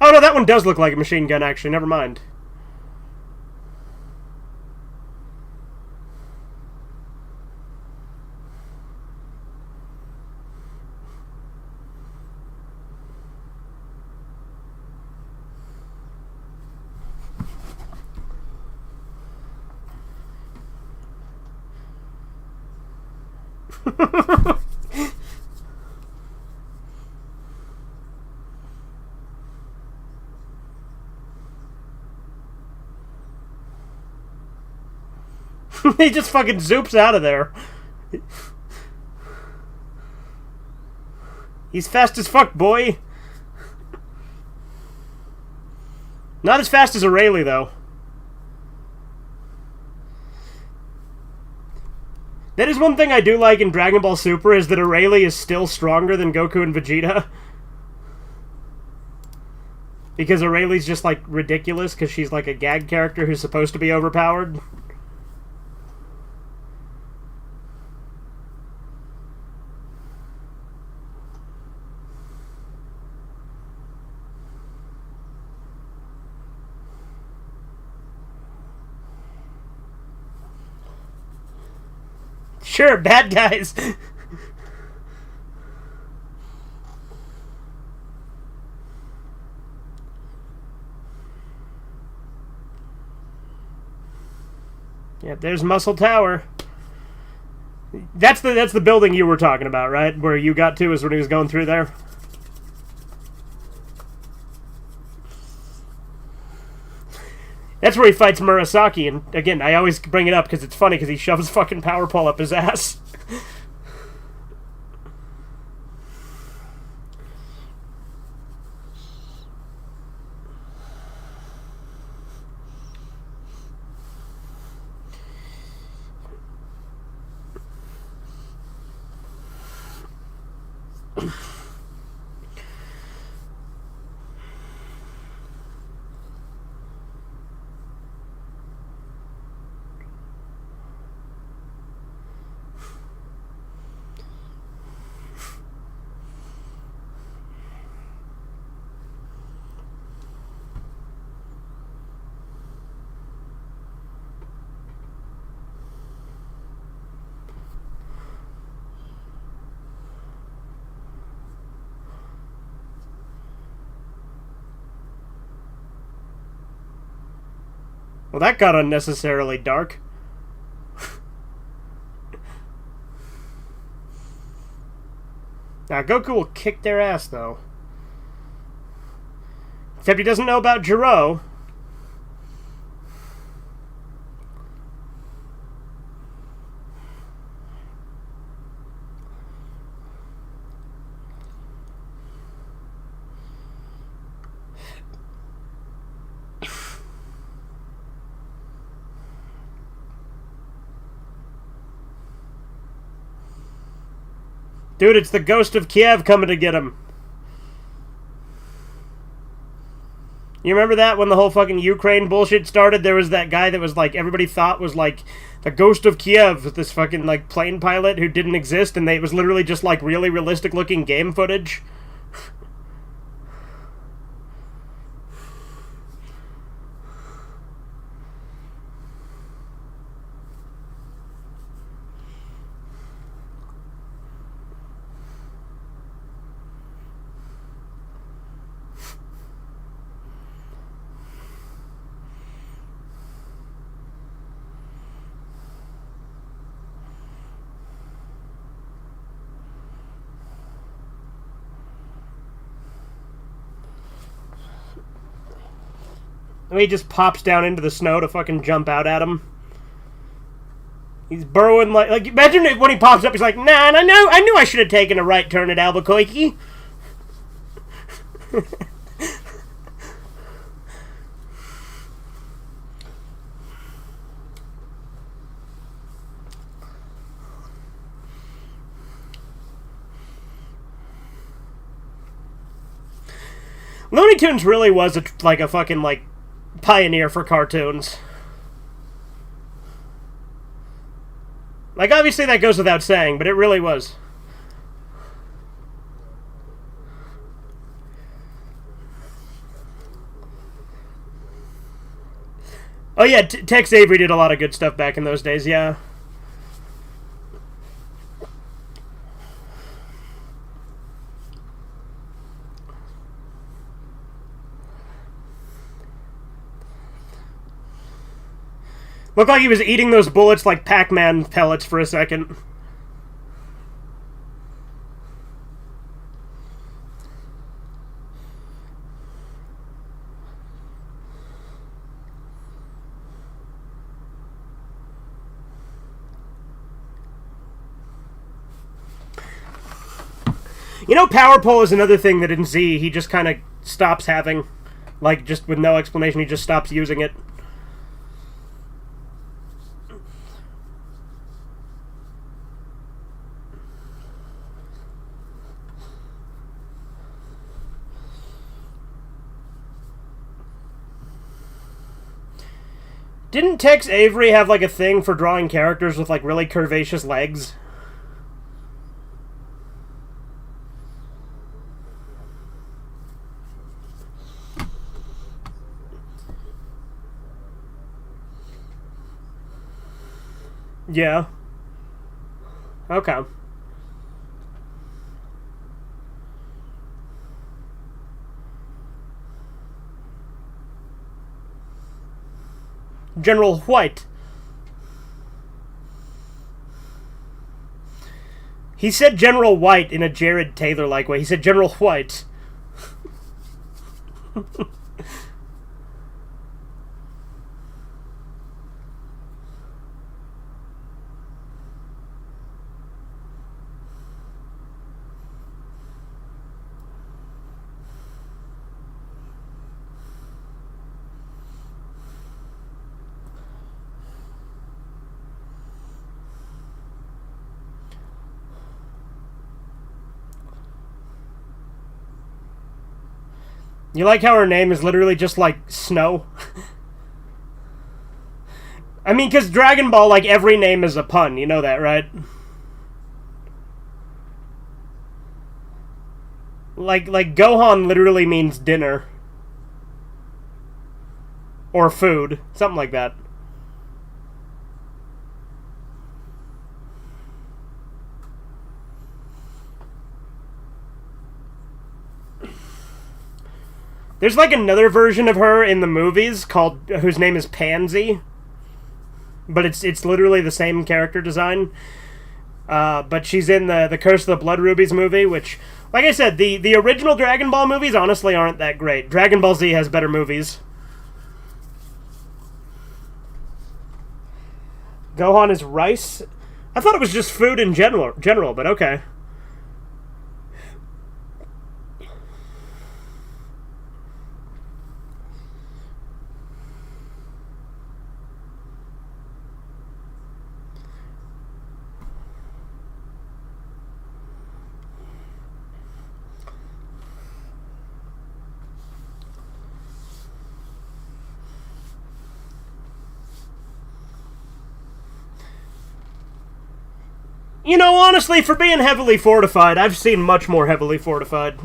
Oh no, that one does look like a machine gun, actually. Never mind. He just fucking zoops out of there. He's fast as fuck, boy. Not as fast as a Rayleigh, though. That is one thing I do like in Dragon Ball Super, is that a Rayleigh is still stronger than Goku and Vegeta. Because Aureilie's just, like, ridiculous, because she's, like, a gag character who's supposed to be overpowered. Sure, bad guys. Yeah, there's Muscle Tower. That's the building you were talking about, right? Where you got to is when he was going through there. That's where he fights Murasaki, and again, I always bring it up because it's funny because he shoves fucking power pole up his ass. Well, that got unnecessarily dark. Now, Goku will kick their ass, though. Except he doesn't know about Jiro. Dude, it's the ghost of Kiev coming to get him. You remember that when the whole fucking Ukraine bullshit started? There was that guy that was like, everybody thought was like the ghost of Kiev, this fucking like plane pilot who didn't exist, and it was literally just like really realistic looking game footage. And he just pops down into the snow to fucking jump out at him. He's burrowing like imagine if when he pops up, he's like, nah, I knew I should have taken a right turn at Albuquerque. Looney Tunes really was a fucking like pioneer for cartoons. Like, obviously that goes without saying, but it really was. Oh yeah, Tex Avery did a lot of good stuff back in those days, yeah. Looked like he was eating those bullets like Pac-Man pellets for a second. You know, Power Pole is another thing that in Z he just kind of stops having. Like, just with no explanation, he just stops using it. Didn't Tex Avery have, like, a thing for drawing characters with, like, really curvaceous legs? Yeah. Okay. General White. He said General White in a Jared Taylor-like way. He said General White. You like how her name is literally just like Snow? I mean, because Dragon Ball, like, every name is a pun. You know that, right? Like Gohan literally means dinner. Or food. Something like that. There's like another version of her in the movies whose name is Pansy, but it's literally the same character design. But she's in the Curse of the Blood Rubies movie, which, like I said, the original Dragon Ball movies honestly aren't that great. Dragon Ball Z has better movies. Gohan is rice? I thought it was just food in general, but okay. You know, honestly, for being heavily fortified, I've seen much more heavily fortified.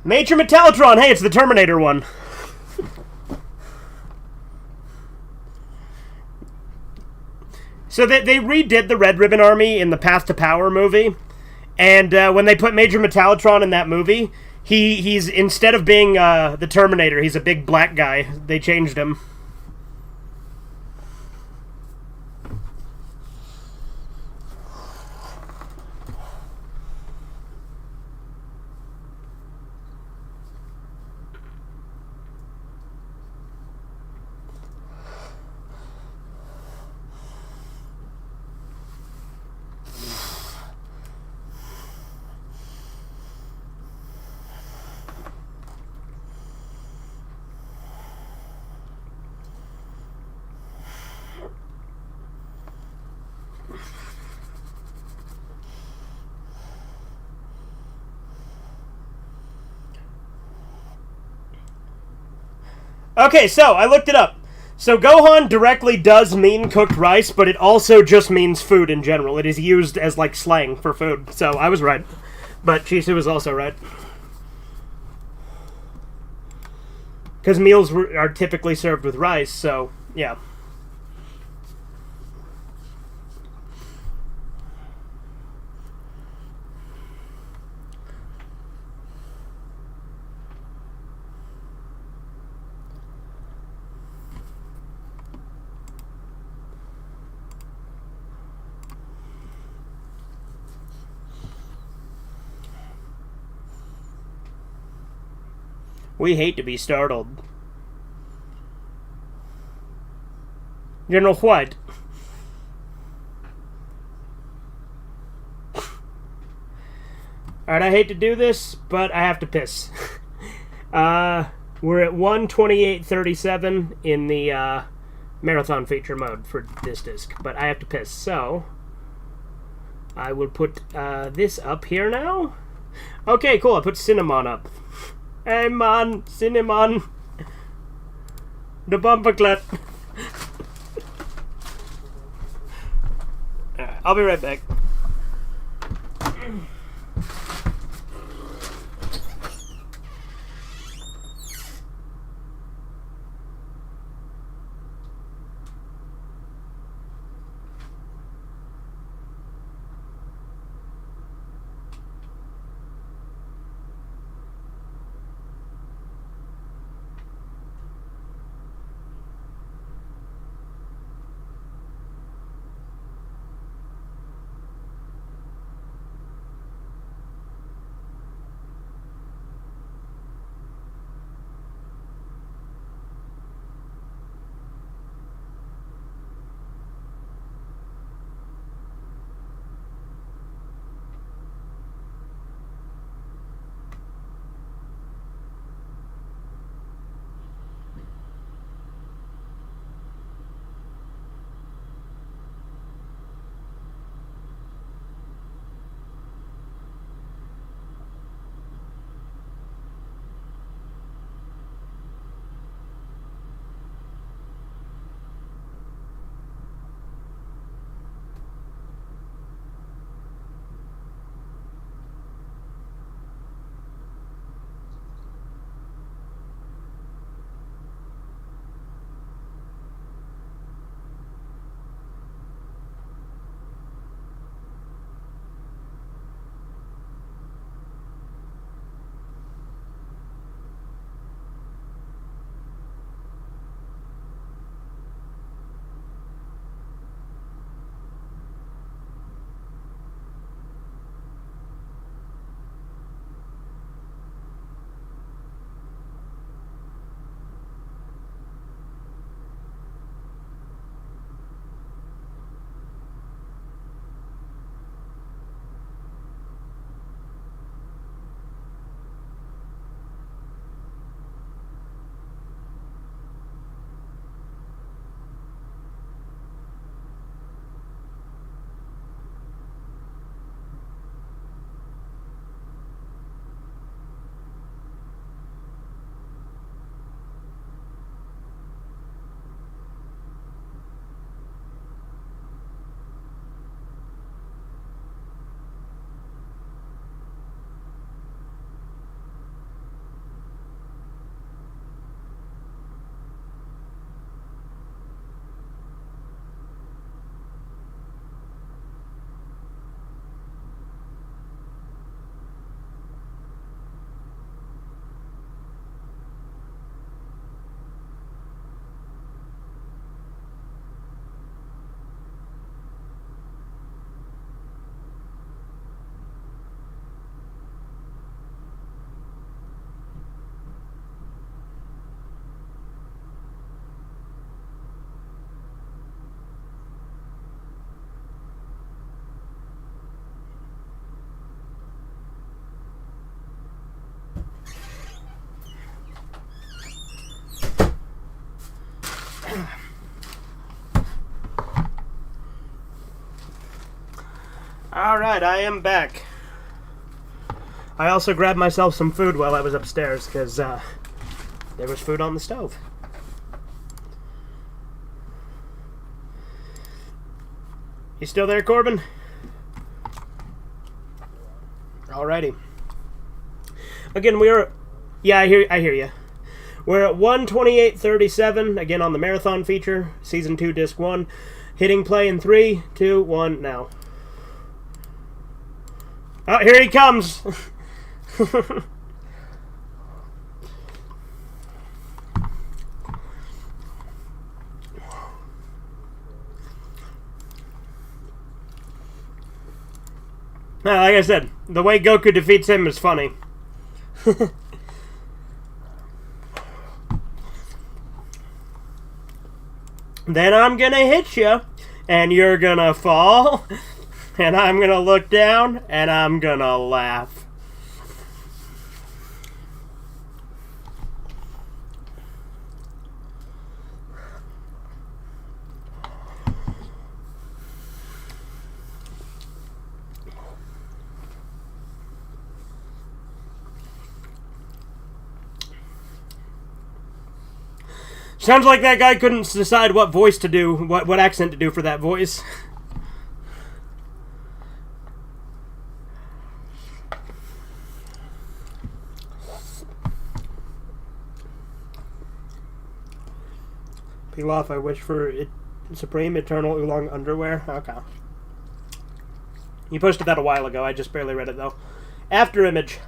Major Metallitron! Hey, it's the Terminator one. So they redid the Red Ribbon Army in the Path to Power movie, and when they put Major Metallitron in that movie, he's instead of being the Terminator, he's a big black guy. They changed him. Okay, so I looked it up. So Gohan directly does mean cooked rice, but it also just means food in general. It is used as like slang for food. So I was right. But Chisu was also right. Because meals are typically served with rice, so yeah. We hate to be startled. General what? Alright, I hate to do this, but I have to piss. We're at 1:28:37 in the marathon feature mode for this disc, but I have to piss, so I will put this up here now. Okay, cool, I put Cinnamon up. Hey man, Cinnamon. The bumper clat. Alright, I'll be right back. Alright, I am back. I also grabbed myself some food while I was upstairs, because there was food on the stove. You still there, Corbin? Alrighty. Again, we're... Yeah, I hear you. We're at 1:28:37, again on the Marathon feature, Season 2, Disc 1. Hitting play in 3, 2, 1, now. Oh, here he comes! Like I said, the way Goku defeats him is funny. Then I'm gonna hit you, and you're gonna fall, and I'm gonna look down, and I'm gonna laugh. Sounds like that guy couldn't decide what voice to do, what accent to do for that voice. Peel off, I wish for it, Supreme Eternal Oolong underwear. Okay. You posted that a while ago, I just barely read it though. After image.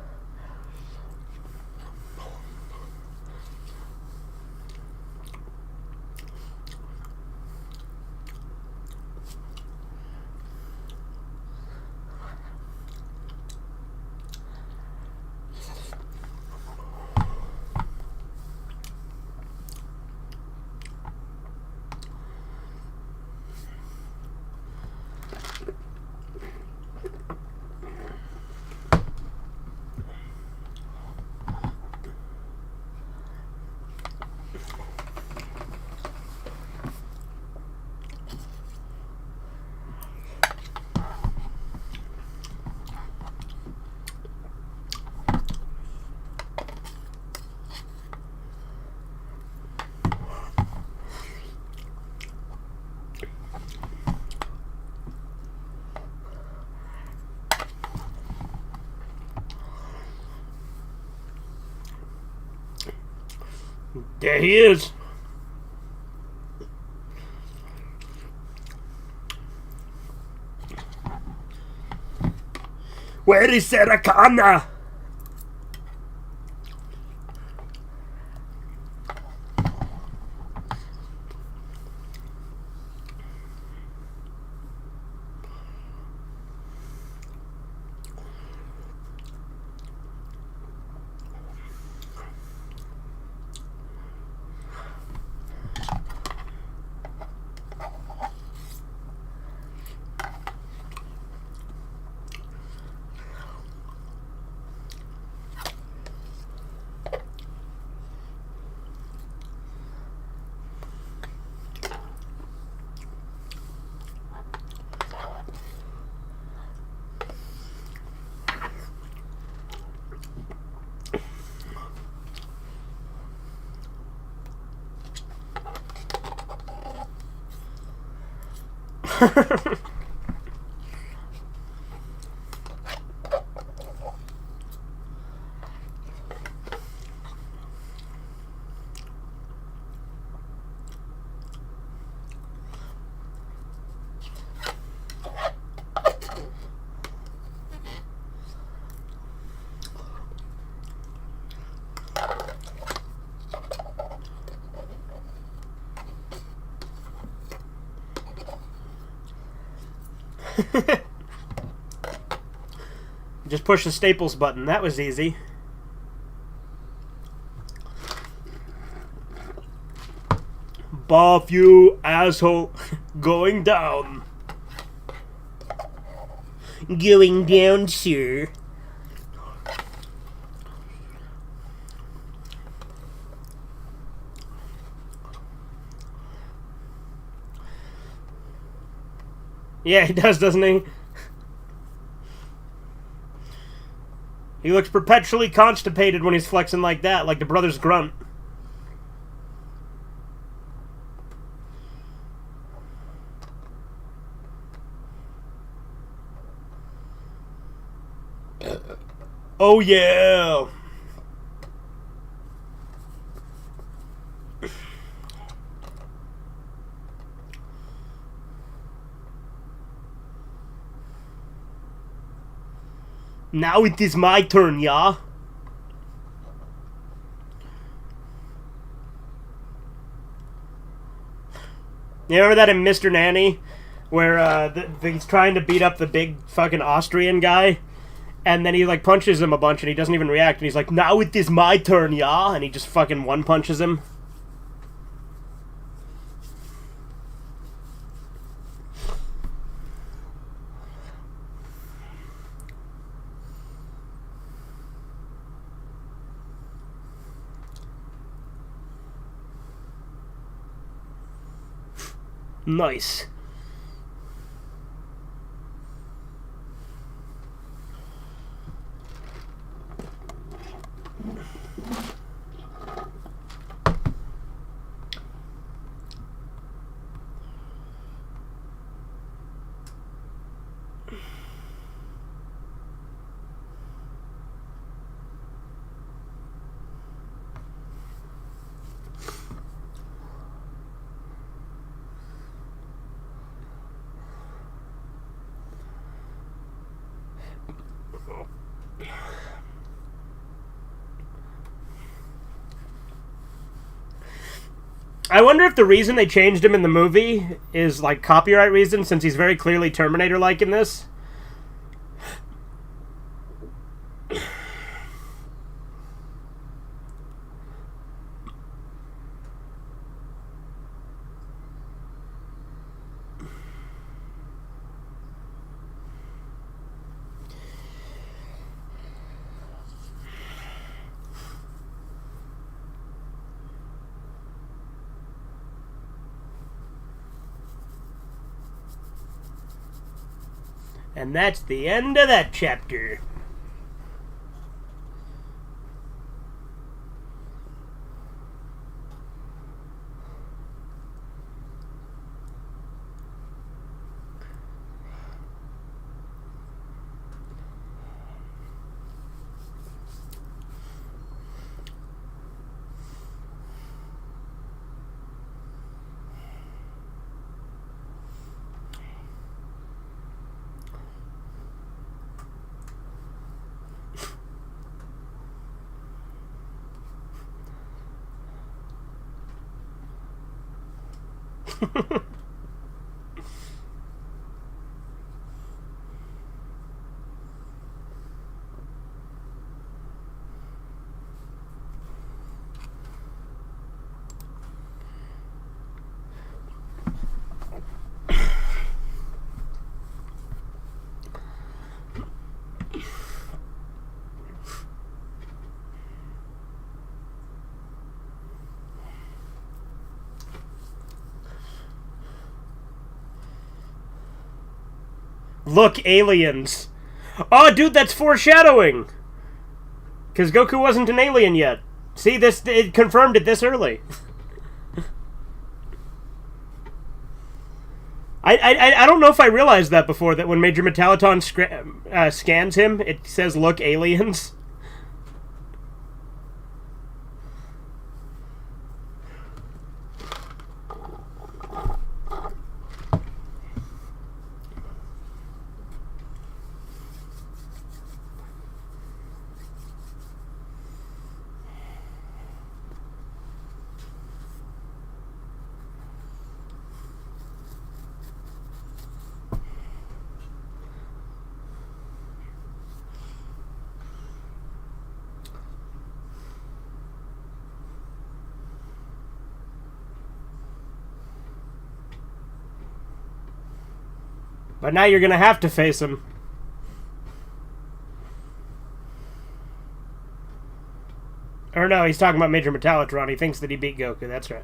There he is. Where is Sarakana? Just push the staples button. That was easy. Boff you asshole. Going down. Going down, sir. Yeah, he does, doesn't he? He looks perpetually constipated when he's flexing like that, like the Brothers Grunt. Oh yeah! Now it is my turn, yeah? You remember that in Mr. Nanny? Where he's trying to beat up the big fucking Austrian guy? And then he, like, punches him a bunch and he doesn't even react. And he's like, now it is my turn, yeah? And he just fucking one-punches him. Nice. I wonder if the reason they changed him in the movie is, like, copyright reasons, since he's very clearly Terminator-like in this. And that's the end of that chapter. Look, aliens. Oh, dude, that's foreshadowing. Because Goku wasn't an alien yet. See, it confirmed it this early. I don't know if I realized that before, that when Major Metalliton scans him, it says, look, aliens. But now you're gonna have to face him. Or no, he's talking about Major Metalliton. He thinks that he beat Goku, that's right.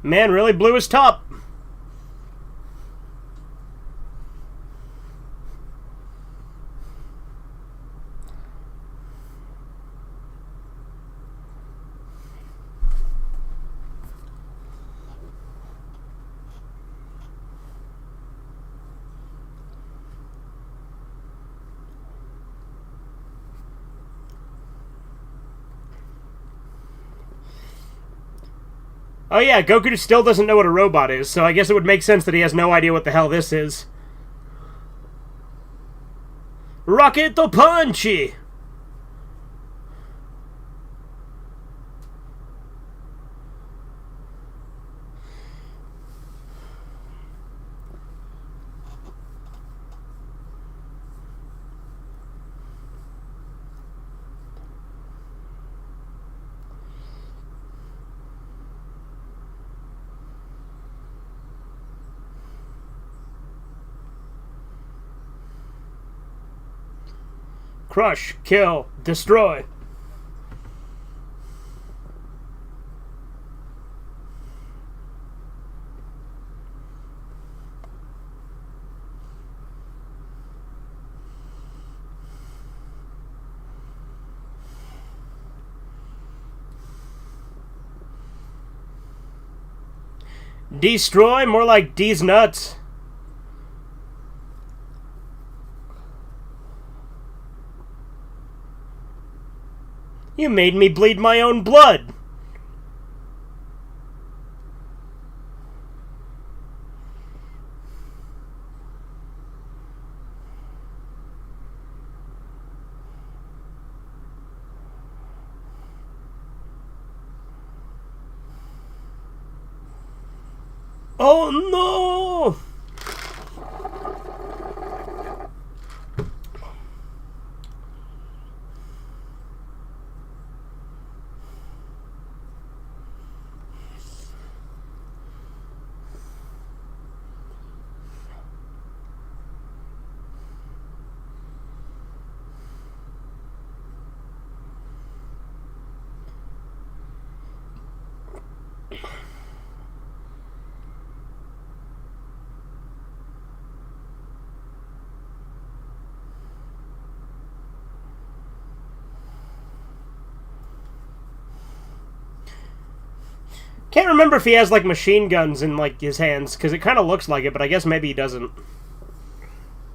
Man really blew his top. Oh yeah, Goku still doesn't know what a robot is, so I guess it would make sense that he has no idea what the hell this is. Rocket to Punchy! Crush, kill, destroy. Destroy? More like D's nuts. You made me bleed my own blood. Oh no! Can't remember if he has, like, machine guns in, like, his hands, because it kind of looks like it, but I guess maybe he doesn't.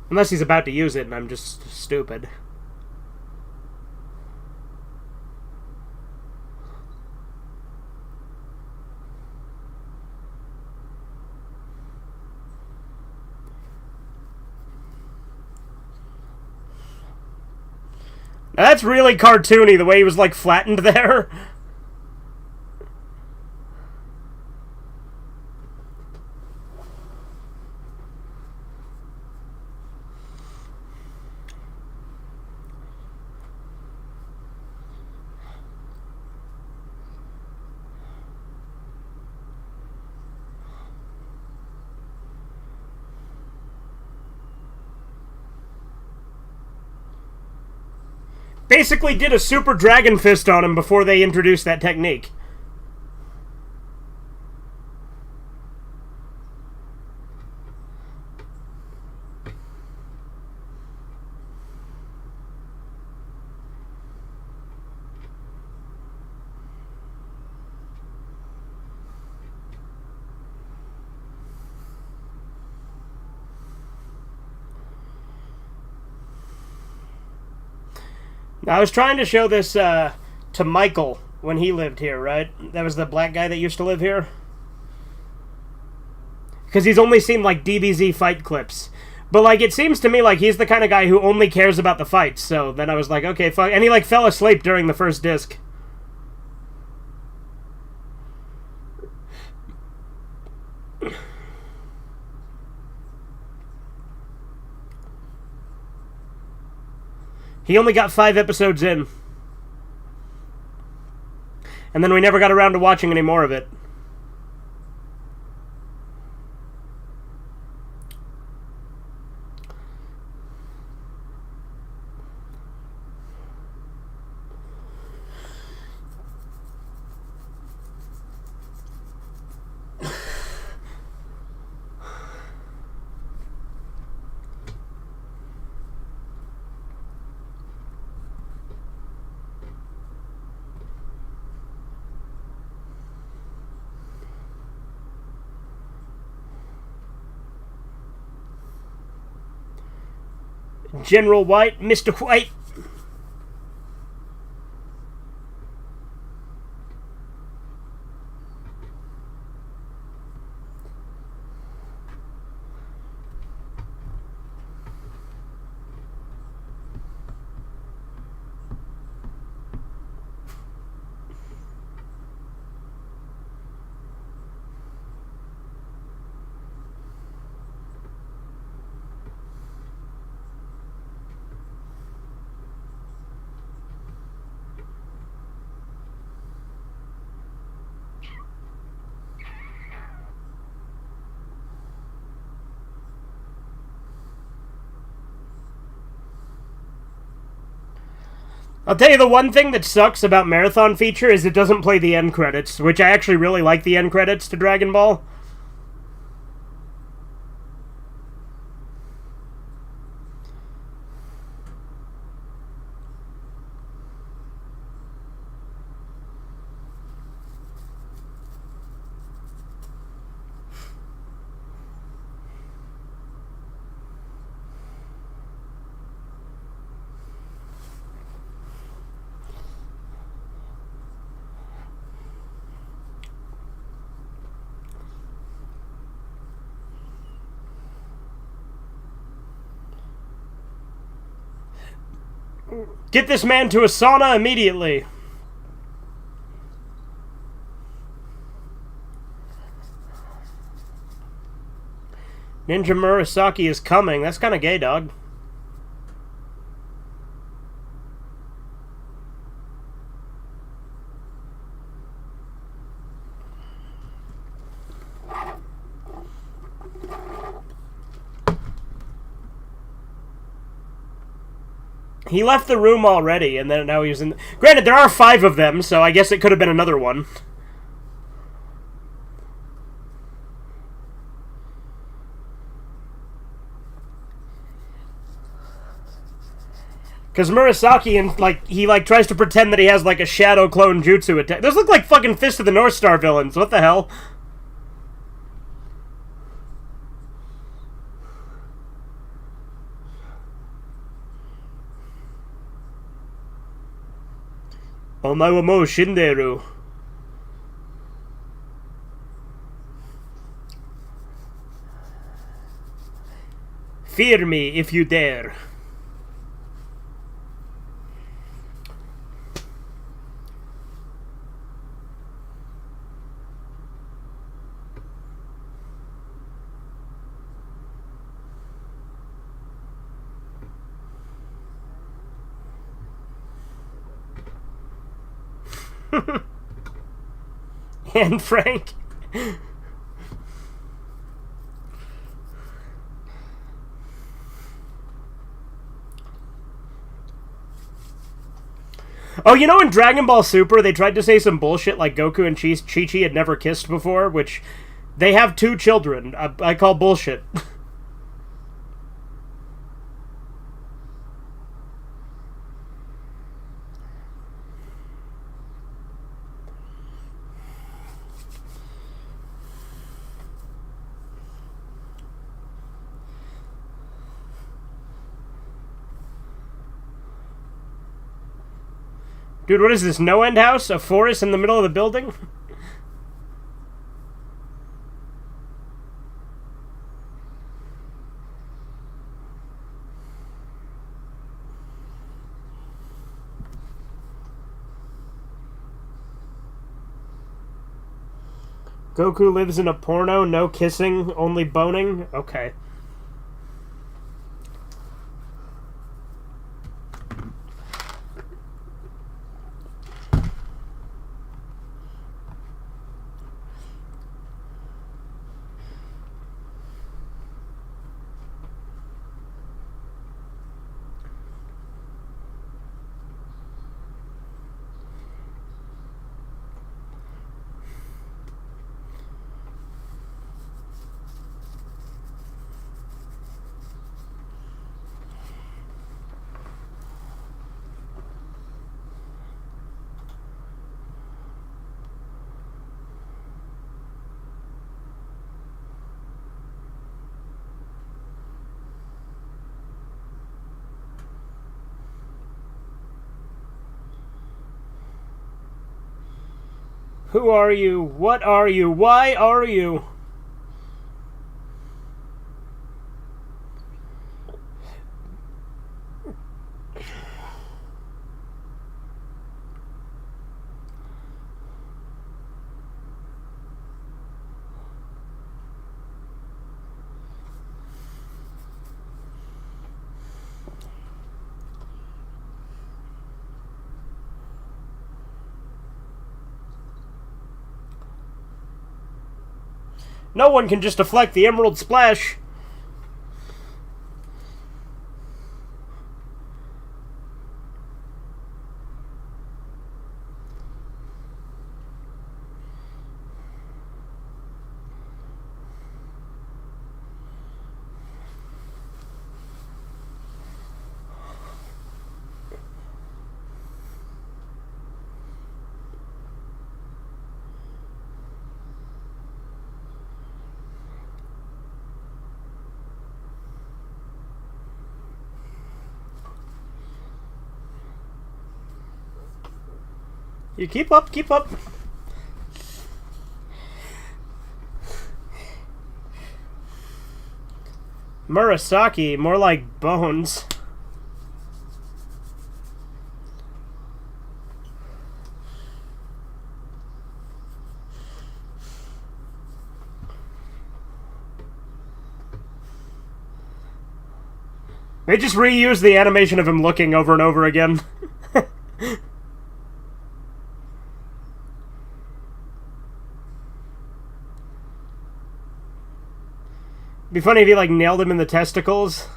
Unless he's about to use it, and I'm just stupid. Now, that's really cartoony, the way he was, like, flattened there. Basically did a super dragon fist on him before they introduced that technique. I was trying to show this to Michael when he lived here, right? That was the black guy that used to live here. Because he's only seen, like, DBZ fight clips. But, like, it seems to me like he's the kind of guy who only cares about the fights. So then I was like, okay, fuck. And he, like, fell asleep during the first disc. He only got 5 episodes in. And then we never got around to watching any more of it. General White, Mr. White. I'll tell you the one thing that sucks about Marathon Feature is it doesn't play the end credits, which I actually really like the end credits to Dragon Ball. Get this man to a sauna immediately. Ninja Murasaki is coming. That's kind of gay, dog. He left the room already, and then now he's in... Granted, there are 5 of them, so I guess it could have been another one. Because Murasaki, and he tries to pretend that he has, like, a shadow clone jutsu attack. Those look like fucking Fist of the North Star villains. What the hell? Omae wa mou shinderu. Fear me if you dare. And Frank. Oh, you know in Dragon Ball Super, they tried to say some bullshit like Goku and Chi-Chi had never kissed before, which they have 2 children. I call bullshit. Dude, what is this? No-end house? A forest in the middle of the building? Goku lives in a porno, no kissing, only boning? Okay. Who are you? What are you? Why are you? No one can just deflect the Emerald Splash. You keep up, keep up. Murasaki, more like bones. They just reused the animation of him looking over and over again. Be funny if he, like, nailed him in the testicles.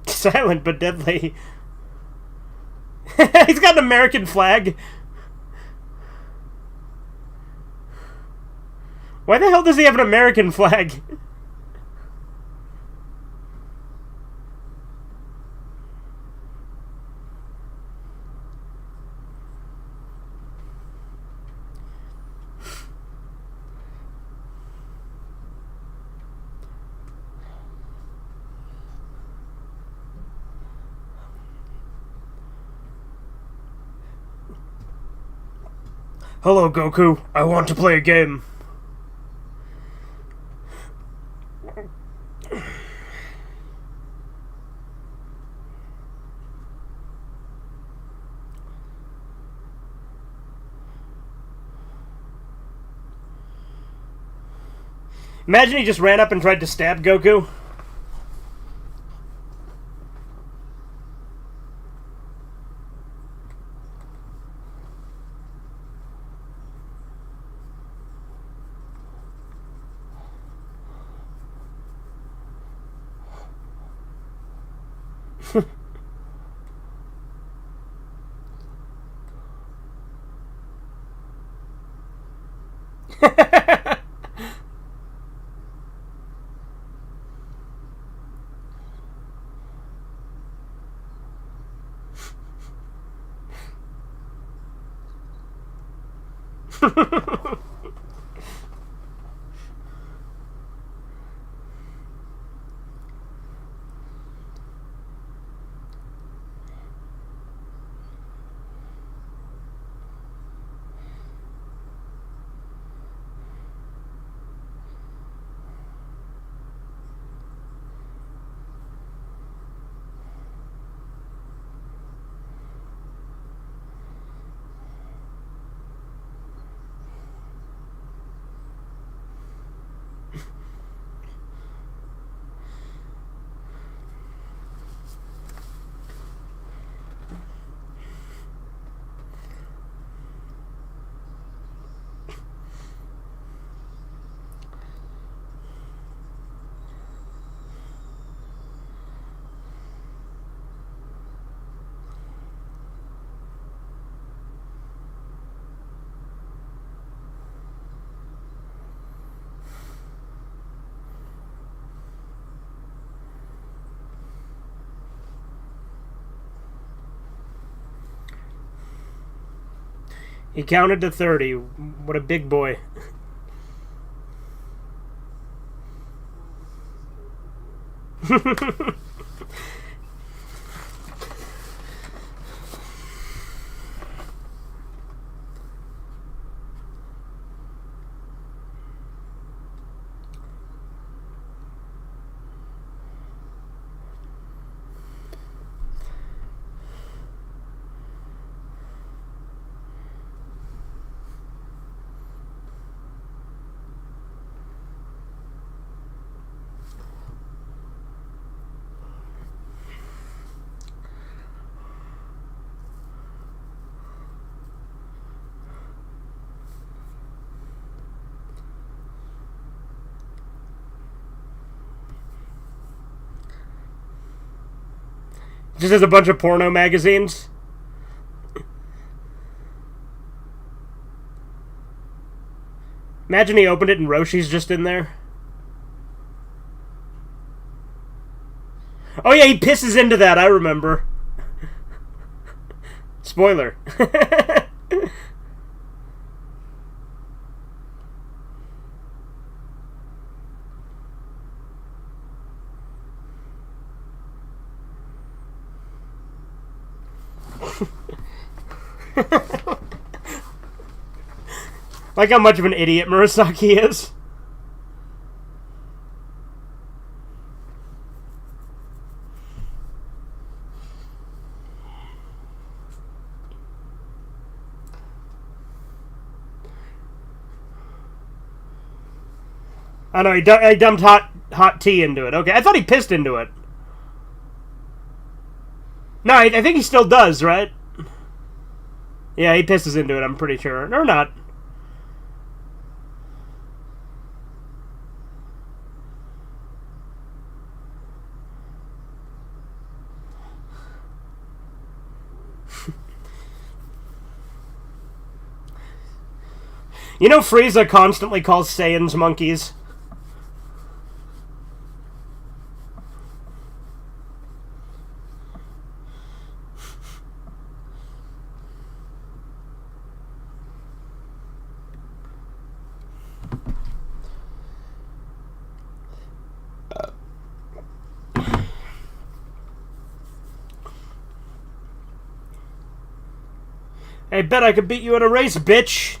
Silent but deadly. He's got an American flag. Why the hell does he have an American flag? Hello, Goku. I want to play a game. Imagine he just ran up and tried to stab Goku. He counted to 30. What a big boy. Just has a bunch of porno magazines. Imagine he opened it and Roshi's just in there. Oh yeah, he pisses into that, I remember. Spoiler. Like how much of an idiot Murasaki is. I know, he dumped hot tea into it. Okay, I thought he pissed into it. No, I think he still does, right? Yeah, he pisses into it, I'm pretty sure. Or not. You know Frieza constantly calls Saiyans monkeys? I bet I could beat you in a race, bitch!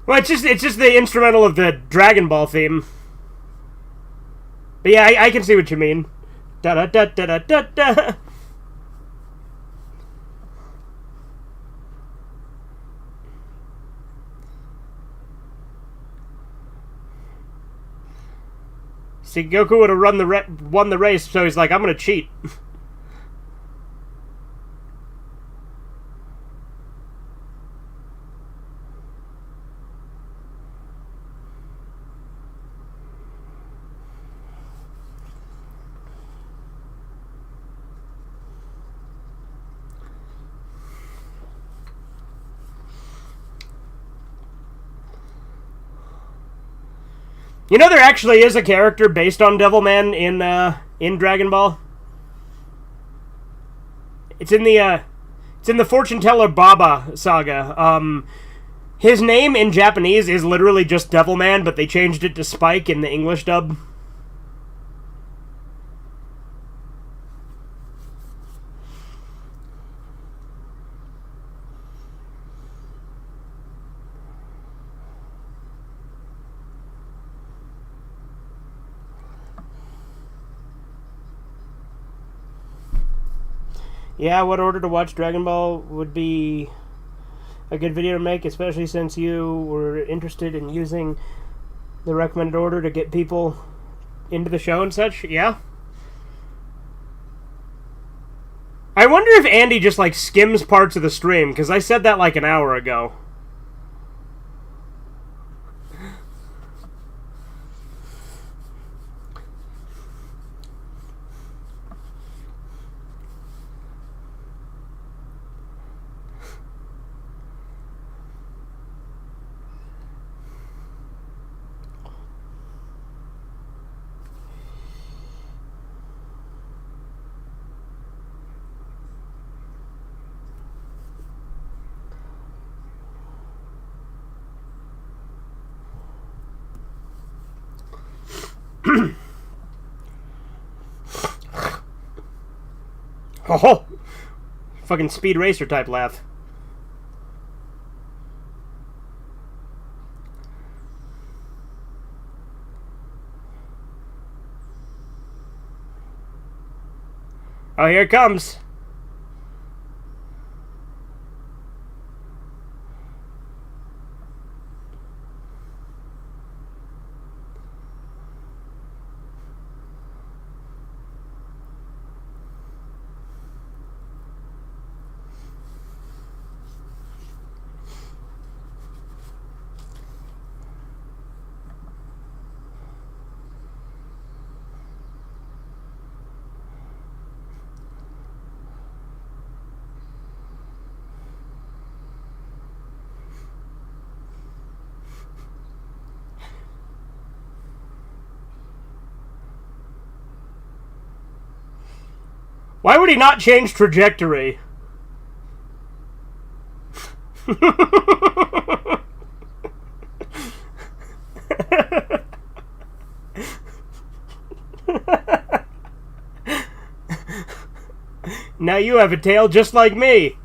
Well, it's just the instrumental of the Dragon Ball theme. But yeah, I can see what you mean. Da da da da da da da. See, Goku would have won the race, so he's like, I'm gonna cheat. You know, there actually is a character based on Devilman in Dragon Ball. It's in the Fortune Teller Baba saga. His name in Japanese is literally just Devilman, but they changed it to Spike in the English dub. Yeah, what order to watch Dragon Ball would be a good video to make, especially since you were interested in using the recommended order to get people into the show and such. Yeah. I wonder if Andy just, like, skims parts of the stream, because I said that, like, an hour ago. Oh, fucking Speed Racer type laugh. Oh, here it comes. Why would he not change trajectory? Now you have a tail just like me.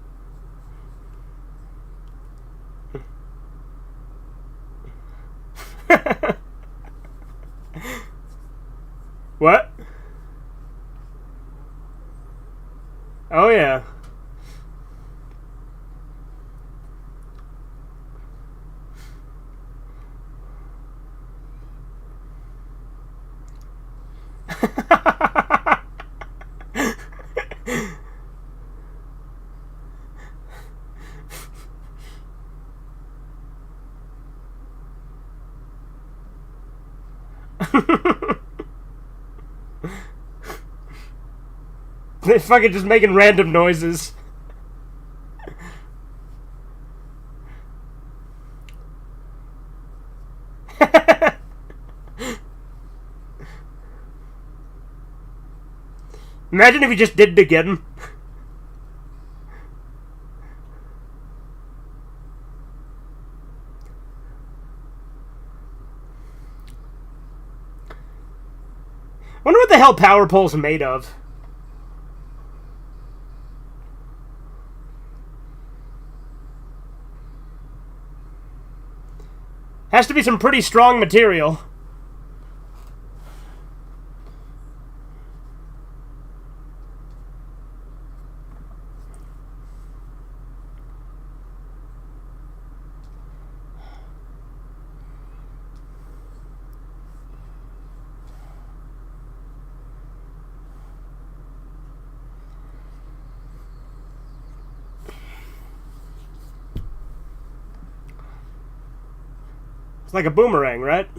What? Oh, yeah. They're fucking just making random noises. Imagine if he just did it again. Wonder what the hell Power Pole's made of. Has to be some pretty strong material. It's like a boomerang, right?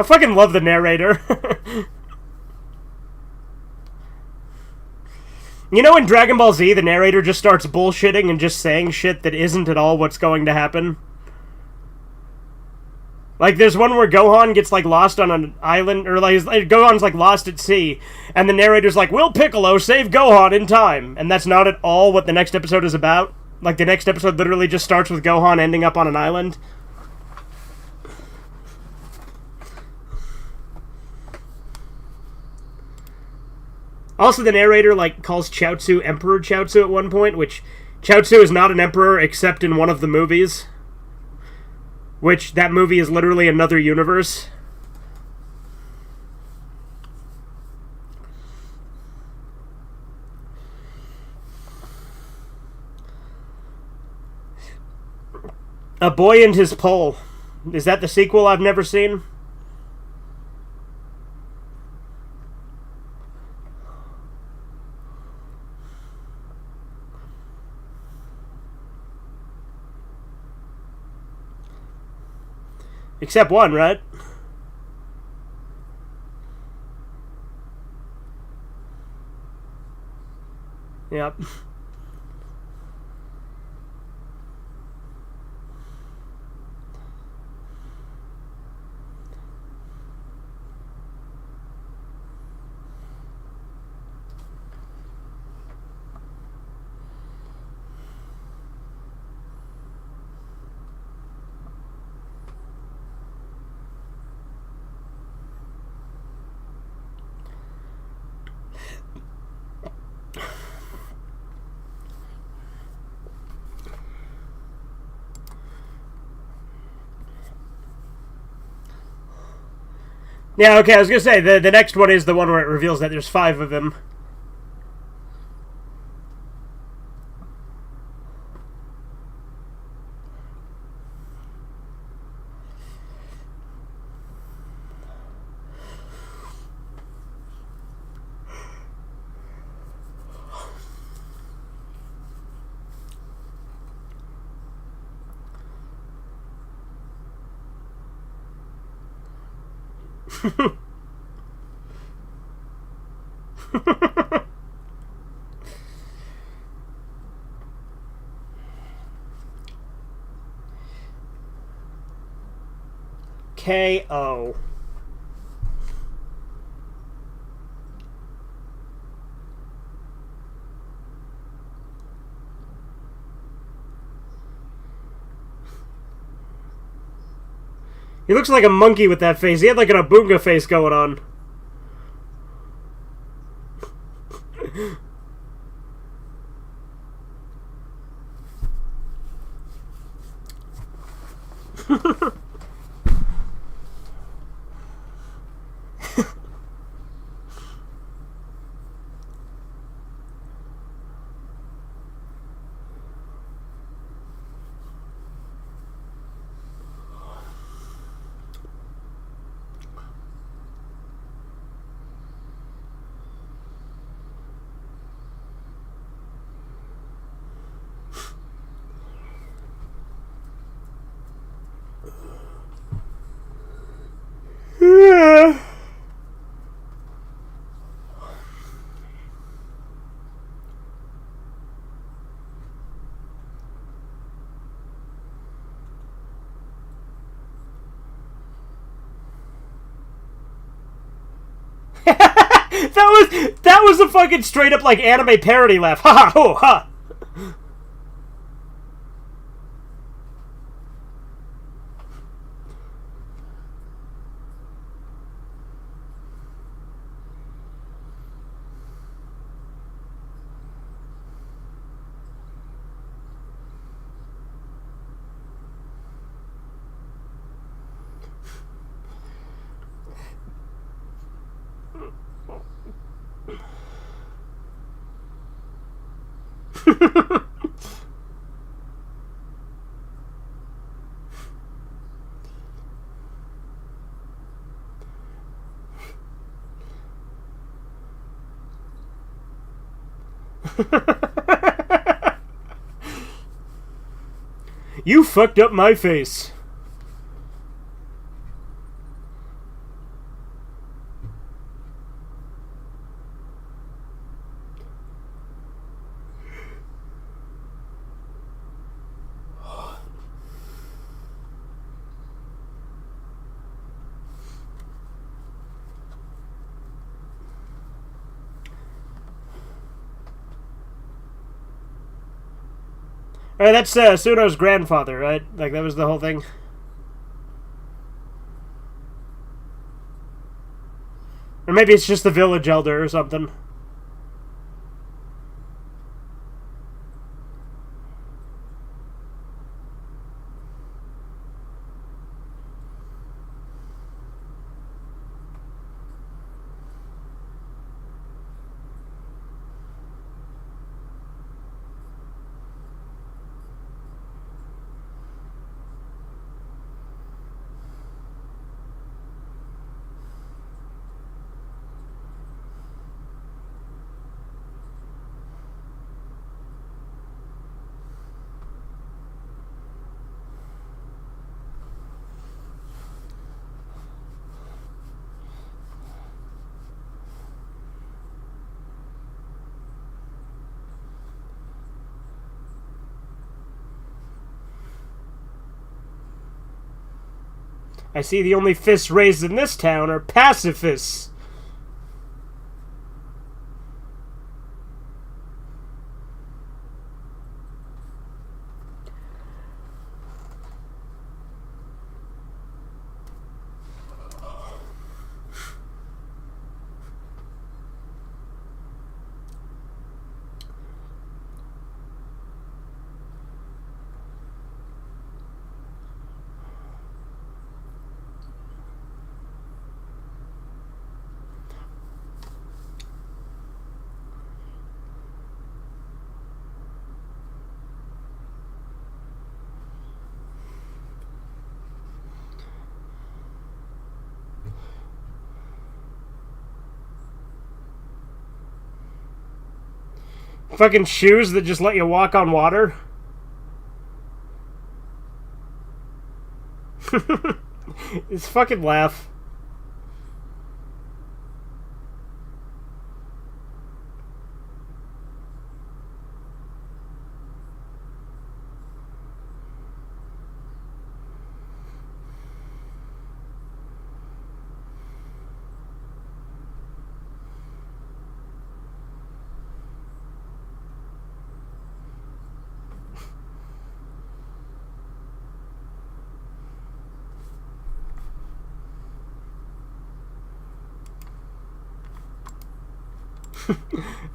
I fucking love the narrator. You know in Dragon Ball Z, the narrator just starts bullshitting and just saying shit that isn't at all what's going to happen? Like, there's one where Gohan gets, like, lost on an island, or, like, Gohan's, like, lost at sea, and the narrator's like, "Will Piccolo save Gohan in time?" And that's not at all what the next episode is about. Like, the next episode literally just starts with Gohan ending up on an island. Also, the narrator, like, calls Chaozu Emperor Chaozu at one point, which Chaozu is not an emperor except in one of the movies. Which, that movie is literally another universe. A Boy and His Pole. Is that the sequel I've never seen? Except one, right? Yep. Yeah, okay, I was gonna say, the next one is the one where it reveals that there's 5 of them. K.O. He looks like a monkey with that face. He had like an Abunga face going on. That was a fucking straight up like anime parody laugh. Ha ha ho ha. You fucked up my face. Alright, that's Suno's grandfather, right? Like, that was the whole thing? Or maybe it's just the village elder or something. I see the only fists raised in this town are pacifists. Fucking shoes that just let you walk on water. It's fucking laugh.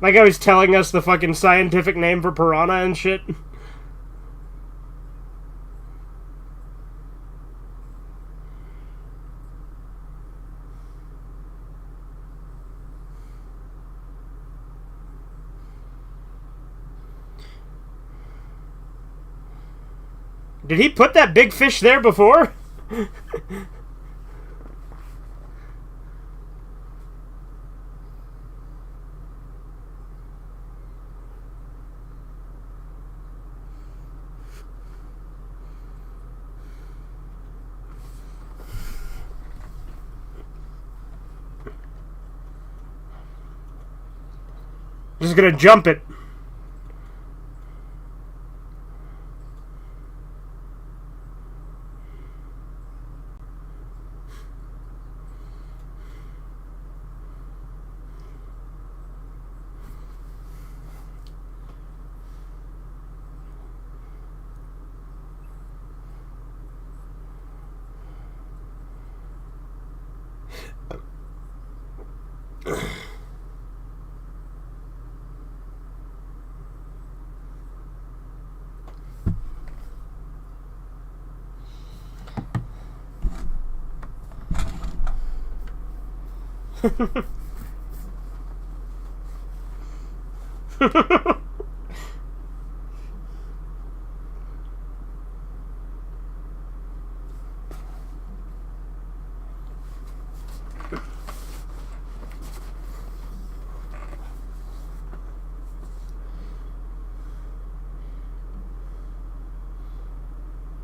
Like I was telling us the fucking scientific name for piranha and shit. Did he put that big fish there before? Just gonna jump it.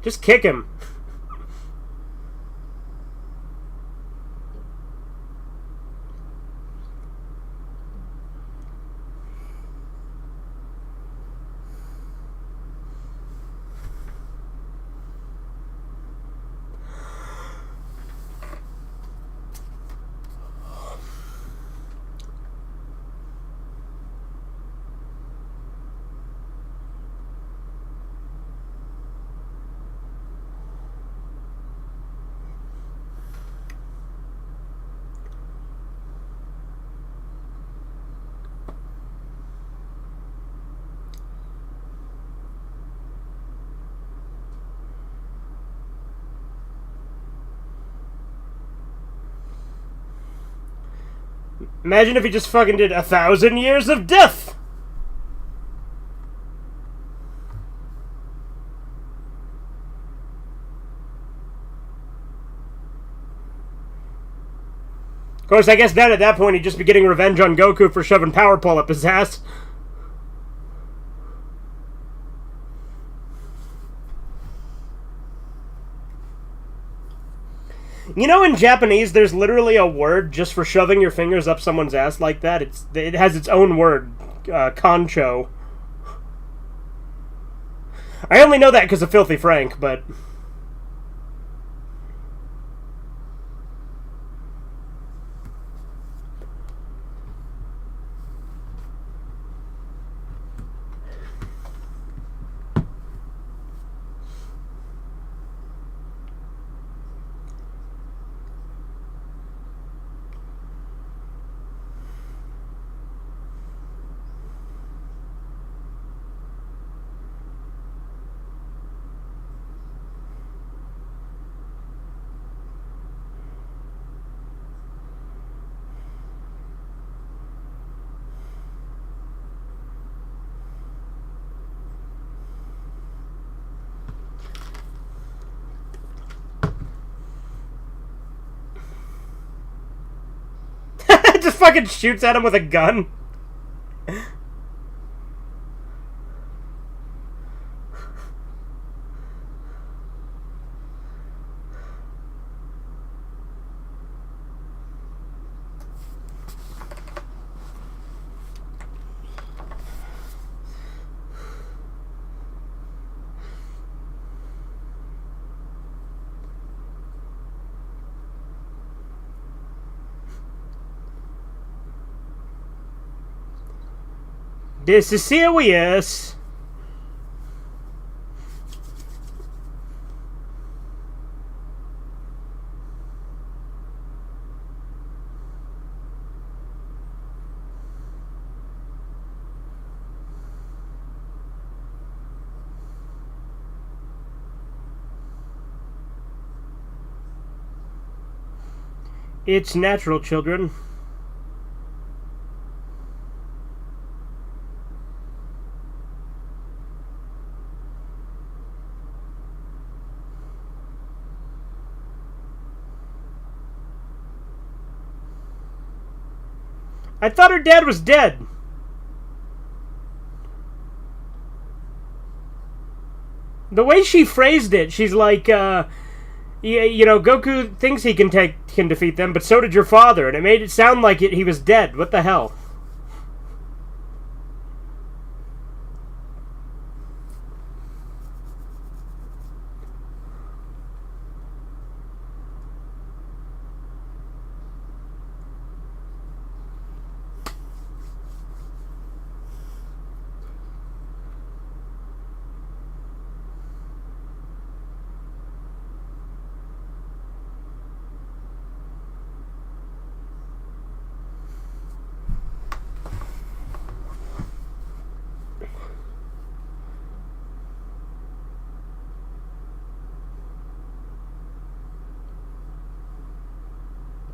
Just kick him. Imagine if he just fucking did 1,000 years of death! Of course, I guess then at that point he'd just be getting revenge on Goku for shoving Power Pole up his ass. You know, in Japanese, there's literally a word just for shoving your fingers up someone's ass like that. It has its own word, concho. I only know that because of Filthy Frank, but... just fucking shoots at him with a gun. This is serious. It's natural, children. I thought her dad was dead. The way she phrased it, she's like, you know, Goku thinks he can defeat them, but so did your father, and it made it sound like he was dead. What the hell?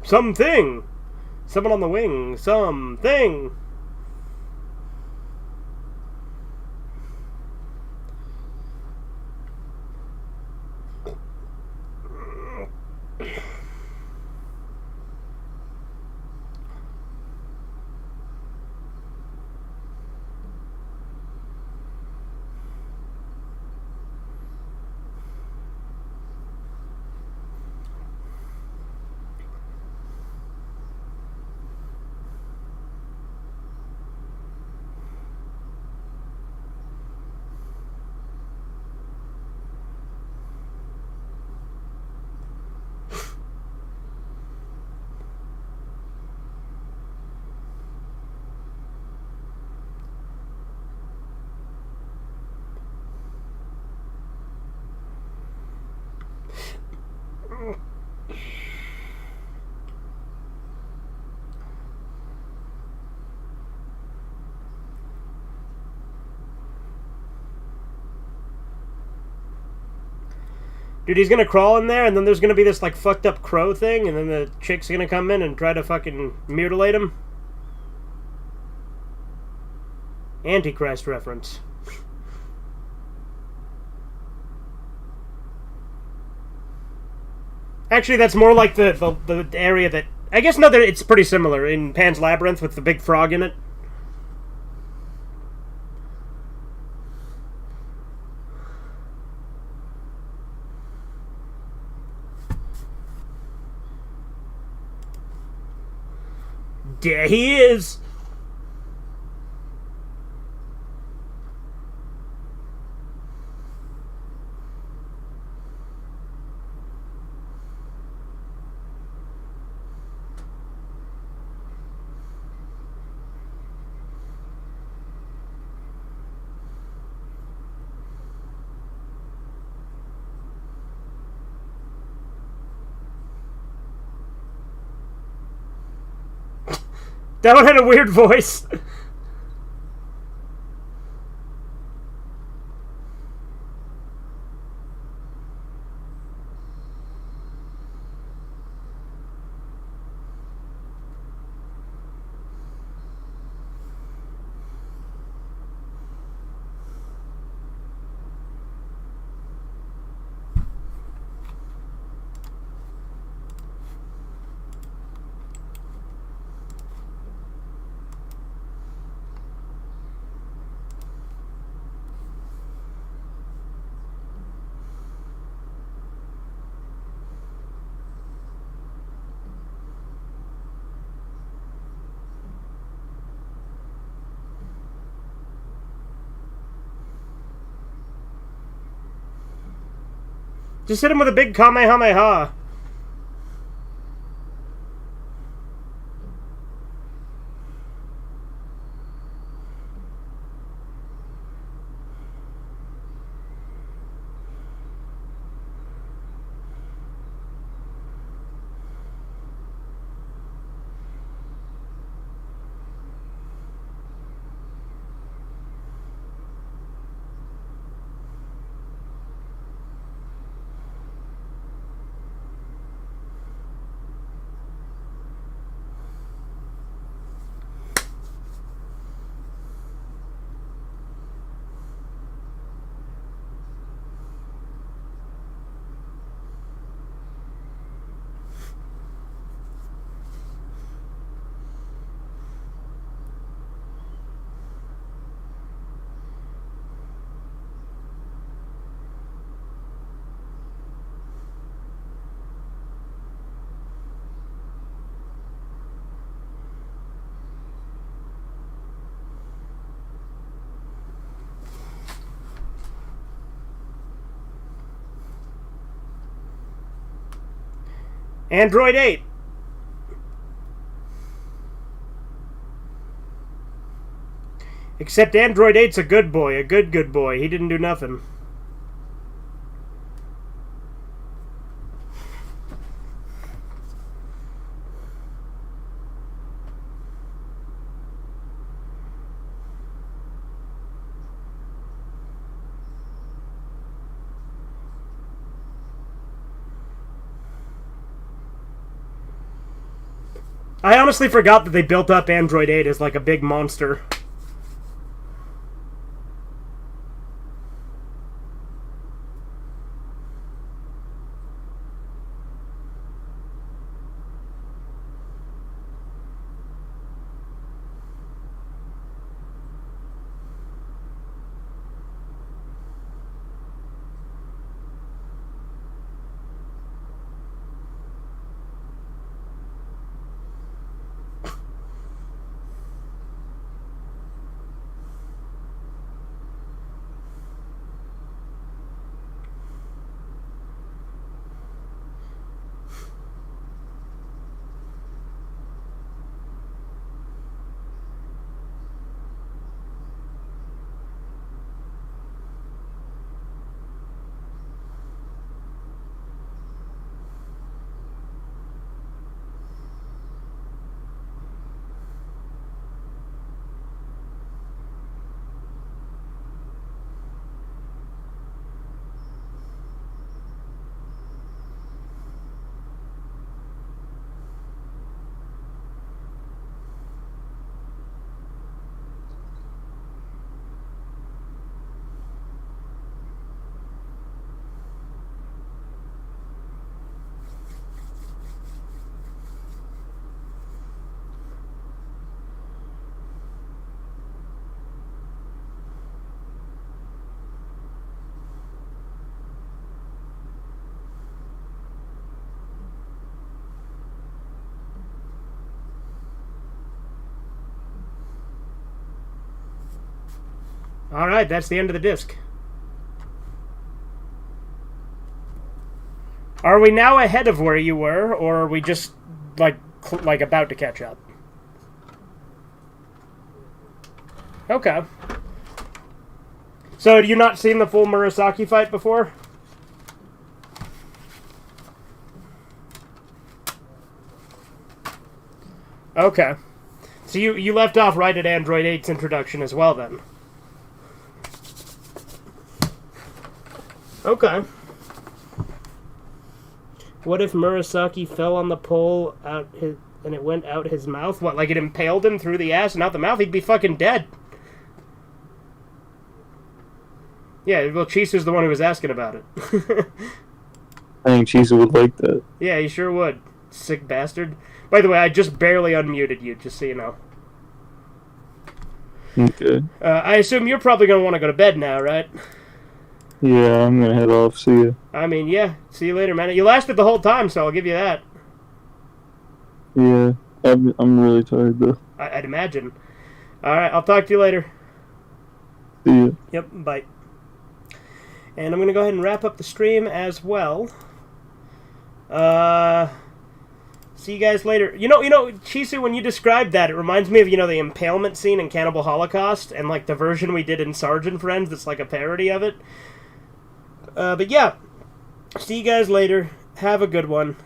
Something. Someone on the wing. Something. Dude, he's gonna crawl in there, and then there's gonna be this, like, fucked up crow thing, and then the chick's gonna come in and try to fucking mutilate him. Antichrist reference. Actually, that's more like the area that... I guess, no, it's pretty similar in Pan's Labyrinth with the big frog in it. There he is! That one had a weird voice. Just hit him with a big Kamehameha. Android 8. Except Android 8's a good boy, a good boy. He didn't do nothing. I honestly forgot that they built up Android 8 as like a big monster. Alright, that's the end of the disc. Are we now ahead of where you were, or are we just, like about to catch up? Okay. So, had you not seen the full Murasaki fight before? Okay. So you left off right at Android 8's introduction as well, then? Okay. What if Murasaki fell on the pole and it went out his mouth? What, like it impaled him through the ass and out the mouth? He'd be fucking dead. Yeah, well, Chisu's the one who was asking about it. I think Chisu would like that. Yeah, he sure would. Sick bastard. By the way, I just barely unmuted you, just so you know. Okay. I assume you're probably going to want to go to bed now, right? Yeah, I'm gonna head off. See ya. I mean, yeah. See you later, man. You lasted the whole time, so I'll give you that. Yeah, I'm really tired, though. I'd imagine. Alright, I'll talk to you later. See ya. Yep, bye. And I'm going to go ahead and wrap up the stream as well. See you guys later. You know, Chisu, when you described that, it reminds me of, the impalement scene in Cannibal Holocaust, and, like, the version we did in Sergeant Friends that's, like, a parody of it. But, yeah. See you guys later. Have a good one.